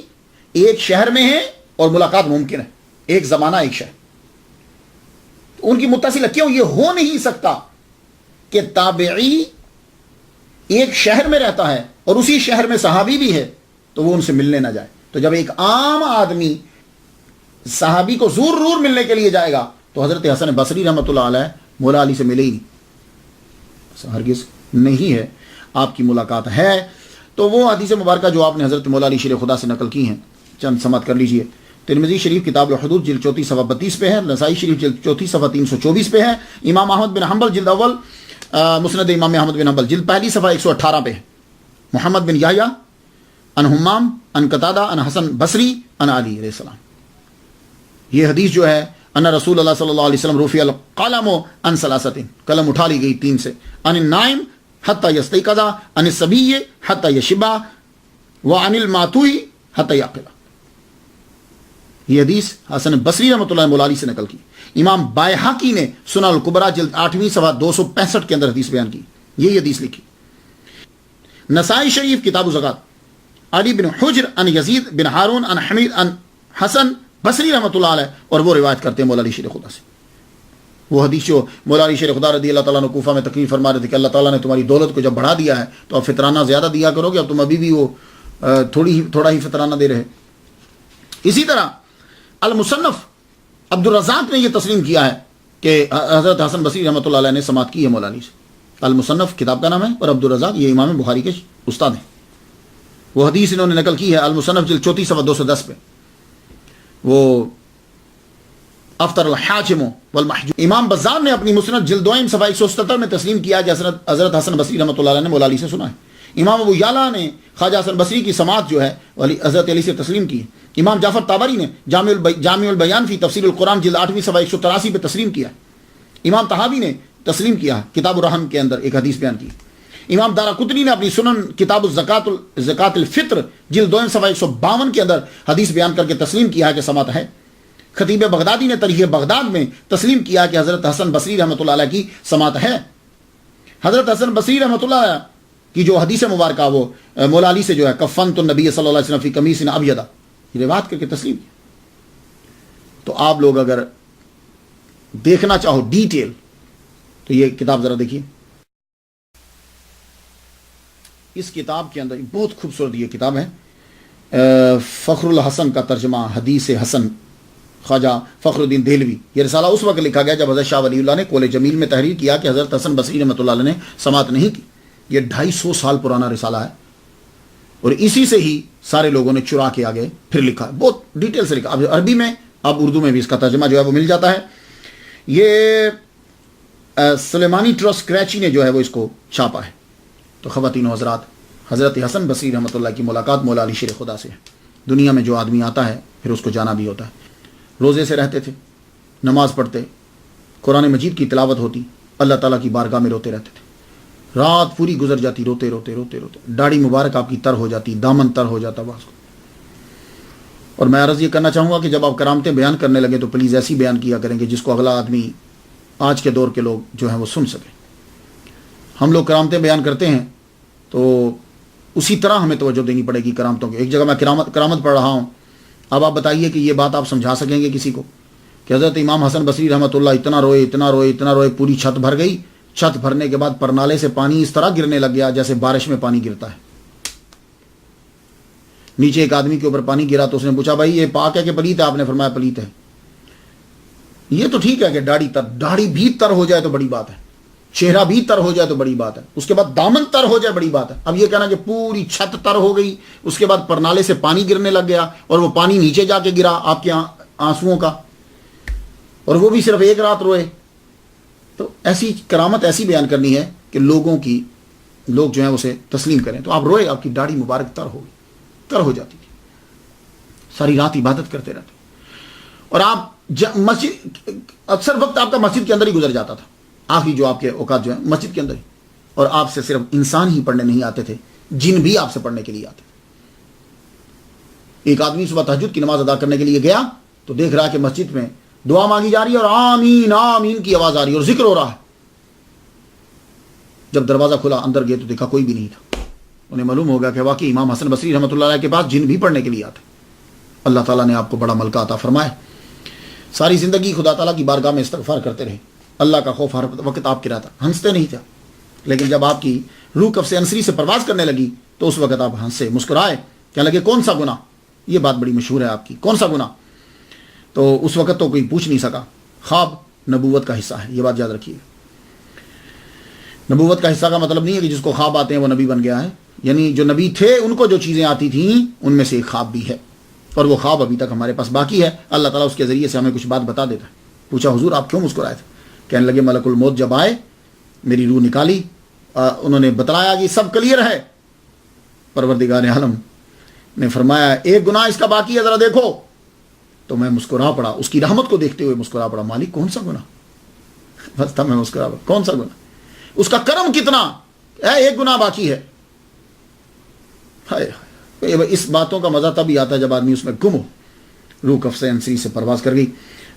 ایک شہر میں ہیں اور ملاقات ممکن ہے، ایک زمانہ ایک شہر، ان کی متصل ہے. کیوں یہ ہو نہیں سکتا کہ تابعی ایک شہر میں رہتا ہے اور اسی شہر میں صحابی بھی ہے تو وہ ان سے ملنے نہ جائے؟ تو جب ایک عام آدمی صحابی کو ضرور ملنے کے لیے جائے گا تو حضرت حسن بصری رحمۃ اللہ علیہ مولا علی سے ملے ہی نہیں، ہرگز نہیں ہے. آپ کی ملاقات ہے تو وہ حدیث مبارکہ جو آپ نے حضرت مولا علی شیر خدا سے نقل کی ہیں چند سماعت کر لیجئے. ترمذی شریف کتاب الحدود جلد 34 صفحہ 32 پہ ہے، نسائی شریف جلد 34 صفحہ 324 پہ ہے، امام احمد بن حنبل جلد اول مسند امام احمد بن حنبل جلد پہلی صفحہ 118 پہ ہے. محمد بن یحییٰ ان حمام ان قتادہ ان حسن بصری ان علی علیہ السلام. یہ حدیث جو ہے ان رسول اللہ صلی اللہ علیہ وسلم رفع القلم عن ثلاثۃ، قلم اٹھا لی گئی 3 سے، عن النائم حتی یستیقظ، عن الصبی حتی یشبع، وعن المعتوہ حتی یعقل. یہ حدیث حسن بصری رحمۃ اللہ مولا علی سے نقل کی. امام بائحقی نے سنن الکبریٰ جلد 8ویں صفحہ 265 کے اندر حدیث بیان کی، یہی حدیث لکھی. نسائی شریف کتاب الزکات علی بن حجر ان یزید بن ہارون ان حمید ان حسن بصری رحمۃ اللہ علیہ، اور وہ روایت کرتے ہیں مولا علی شیر خدا سے. وہ حدیث جو مولا علی شیر خدا رضی اللہ تعالیٰ عنہ کوفہ میں تقریر فرما رہے تھے کہ اللہ تعالیٰ نے تمہاری دولت کو جب بڑھا دیا ہے تو اب فطرانہ زیادہ دیا کرو گے، اب تم ابھی بھی وہ تھوڑا ہی فطرانہ دے رہے. اسی طرح المصنف عبد الرزاق نے یہ تسلیم کیا ہے کہ حضرت حسن بصری رحمۃ اللہ علیہ نے سماعت کی ہے مولا علی سے. المصنف کتاب کا نام ہے اور عبد الرزاق یہ امام بخاری کے استاد ہیں. وہ حدیث انہوں نے نقل کی ہے المصنف جلد 34 صفحہ 210 پہ. وہ افطر الحاجم والمحجوم. امام بزار نے اپنی مسند جلد 2 صفحہ 177 میں تسلیم کیا کہ حضرت حسن بصری رحمۃ اللہ علیہ نے مولا علی سے سنا ہے. امام ابو یعلا نے خواجہ حسن بصری کی سماعت جو ہے حضرت علی سے تسلیم کی. امام جعفر طبری نے جامع البیان فی تفسیر القرآن جلد 8ویں صفحہ 183 پہ تسلیم کیا. امام طحاوی نے تسلیم کیا کتاب الرحم کے اندر ایک حدیث بیان کی. امام دارقطنی نے اپنی سنن کتاب زکات الفطر جلد 2 صفحہ 152 کے اندر حدیث بیان کر کے تسلیم کیا ہے کہ سماعت ہے. خطیب بغدادی نے تاریخ بغداد میں تسلیم کیا کہ حضرت حسن بصری رحمۃ اللہ علیہ کی سماعت ہے. حضرت حسن بصری رحمۃ اللہ علیہ کی جو حدیث مبارکہ وہ مولا علی سے جو ہے کفنت النبی صلی اللہ علیہ وسلم فی قمیص ابیض، یہ روایت کر کے تسلیم کیا. تو آپ لوگ اگر دیکھنا چاہو ڈیٹیل تو یہ کتاب ذرا دیکھیے. اس کتاب کے اندر بہت خوبصورت یہ کتاب ہے، فخر الحسن کا ترجمہ حدیث حسن خواجہ فخر الدین دہلوی. یہ رسالہ اس وقت لکھا گیا جب حضرت شاہ ولی اللہ نے کول جمیل میں تحریر کیا کہ حضرت حسن بصری رحمۃ اللہ علیہ نے سماعت نہیں کی. یہ 250 سال پرانا رسالہ ہے اور اسی سے ہی سارے لوگوں نے چرا کے آگے پھر لکھا ہے، بہت ڈیٹیل سے لکھا. اب عربی میں اب اردو میں بھی اس کا ترجمہ جو ہے وہ مل جاتا ہے. یہ سلیمانی ٹرسٹ کراچی نے جو ہے وہ اس کو چھاپا ہے. تو خواتین و حضرات، حضرت حسن بصری رحمۃ اللہ کی ملاقات مولا علی شیر خدا سے ہے. دنیا میں جو آدمی آتا ہے پھر اس کو جانا بھی ہوتا ہے. روزے سے رہتے تھے، نماز پڑھتے، قرآن مجید کی تلاوت ہوتی، اللہ تعالیٰ کی بارگاہ میں روتے رہتے تھے. رات پوری گزر جاتی روتے روتے روتے روتے، داڑھی مبارک آپ کی تر ہو جاتی، دامن تر ہو جاتا بعض کو. اور میں عرض یہ کرنا چاہوں گا کہ جب آپ کرامتیں بیان کرنے لگے تو پلیز ایسی بیان کیا کریں کہ جس کو اگلا آدمی، آج کے دور کے لوگ جو ہیں وہ سن سکیں. ہم لوگ کرامتیں بیان کرتے ہیں تو اسی طرح ہمیں توجہ دینی پڑے گی کرامتوں کے. ایک جگہ میں کرامت پڑھ رہا ہوں، اب آپ بتائیے کہ یہ بات آپ سمجھا سکیں گے کسی کو کہ حضرت امام حسن بصری رحمۃ اللہ اتنا روئے اتنا روئے اتنا روئے، پوری چھت بھر گئی. چھت بھرنے کے بعد پرنالے سے پانی اس طرح گرنے لگ گیا جیسے بارش میں پانی گرتا ہے. نیچے ایک آدمی کے اوپر پانی گرا تو اس نے پوچھا بھائی یہ پاک ہے کہ پلیت ہے؟ آپ نے فرمایا پلیت ہے. یہ تو ٹھیک ہے کہ داڑھی بھی تر ہو جائے تو بڑی بات ہے، چہرہ بھی تر ہو جائے تو بڑی بات ہے، اس کے بعد دامن تر ہو جائے بڑی بات ہے. اب یہ کہنا کہ پوری چھت تر ہو گئی، اس کے بعد پرنالے سے پانی گرنے لگ گیا اور وہ پانی نیچے جا کے گرا آپ کے آنسوؤں کا، اور وہ بھی صرف ایک رات روئے. تو ایسی کرامت ایسی بیان کرنی ہے کہ لوگ جو ہیں اسے تسلیم کریں. تو آپ روئے، آپ کی داڑھی مبارک تر ہو جاتی تھی، ساری رات عبادت کرتے رہتے، اور آپ مسجد، اکثر وقت آپ کا مسجد کے اندر ہی گزر جاتا تھا. آخری جو آپ کے اوقات جو ہیں مسجد کے اندر ہی. اور آپ سے صرف انسان ہی پڑھنے نہیں آتے تھے، جن بھی آپ سے پڑھنے کے لیے آتے. ایک آدمی صبح تہجد کی نماز ادا کرنے کے لیے گیا تو دیکھ رہا کہ مسجد میں دعا مانگی جا رہی ہے اور آمین آمین کی آواز آ رہی ہے اور ذکر ہو رہا ہے. جب دروازہ کھلا اندر گئے تو دیکھا کوئی بھی نہیں تھا. انہیں معلوم ہو گیا کہ واقعی امام حسن بصری رحمۃ اللہ علیہ کے پاس جن بھی پڑھنے کے لیے آتے. اللہ تعالیٰ نے آپ کو بڑا ملکہ عطا فرمائے. ساری زندگی خدا تعالیٰ کی بارگاہ میں استغفار کرتے رہے، اللہ کا خوف ہر وقت آپ کے رہتا. ہنستے نہیں تھے، لیکن جب آپ کی روح کف انصری سے پرواز کرنے لگی تو اس وقت آپ ہنسے، مسکرائے، کہنے لگے کون سا گناہ؟ یہ بات بڑی مشہور ہے آپ کی، کون سا گناہ؟ تو اس وقت تو کوئی پوچھ نہیں سکا. خواب نبوت کا حصہ ہے، یہ بات یاد رکھیے. نبوت کا حصہ کا مطلب نہیں ہے کہ جس کو خواب آتے ہیں وہ نبی بن گیا ہے. یعنی جو نبی تھے ان کو جو چیزیں آتی تھیں ان میں سے ایک خواب بھی ہے، اور وہ خواب ابھی تک ہمارے پاس باقی ہے. اللہ تعالیٰ اس کے ذریعے سے ہمیں کچھ بات بتا دیتا ہے. پوچھا حضور آپ کیوں مسکرائے تھے؟ کہنے لگے ملک الموت جب آئے میری روح نکالی، انہوں نے بتلایا کہ سب کلیئر ہے. پروردگار عالم نے فرمایا ایک گناہ اس کا باقی ہے، ذرا دیکھو. تو میں مسکرا پڑا، اس کی رحمت کو دیکھتے ہوئے مسکرا پڑا. مالک کون سا گناہ؟ بس تب میں مسکرا پڑا، کون سا گناہ؟ اس کا کرم کتنا ہے، ایک گناہ باقی ہے. اس باتوں کا مزہ تب ہی آتا ہے جب آدمی اس میں گم ہو. روح کف انصری سے پرواز کر گئی.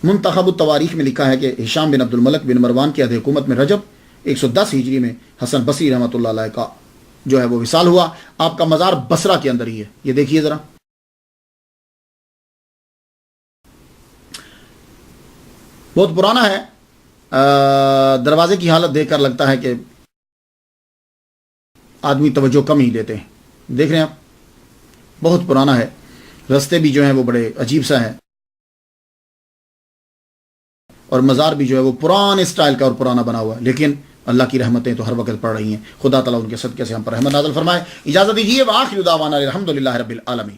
منتخب التواریخ میں لکھا ہے کہ ہشام بن عبد الملک بن مروان کی عہد حکومت میں رجب 110 ہجری میں حسن بصری رحمۃ اللہ علیہ کا جو ہے وہ وصال ہوا. آپ کا مزار بصرہ کے اندر ہی ہے، یہ دیکھیے ذرا. بہت پرانا ہے، دروازے کی حالت دیکھ کر لگتا ہے کہ آدمی توجہ کم ہی دیتے ہیں. دیکھ رہے ہیں آپ، بہت پرانا ہے. رستے بھی جو ہیں وہ بڑے عجیب سا ہیں، اور مزار بھی جو ہے وہ پرانے اسٹائل کا اور پرانا بنا ہوا ہے. لیکن اللہ کی رحمتیں تو ہر وقت پڑ رہی ہیں. خدا تعالیٰ ان کے صدقے سے ہم پر رحمت نازل فرمائے. اجازت دیجیے، وآخر دعوانا الحمدللہ رب العالمین.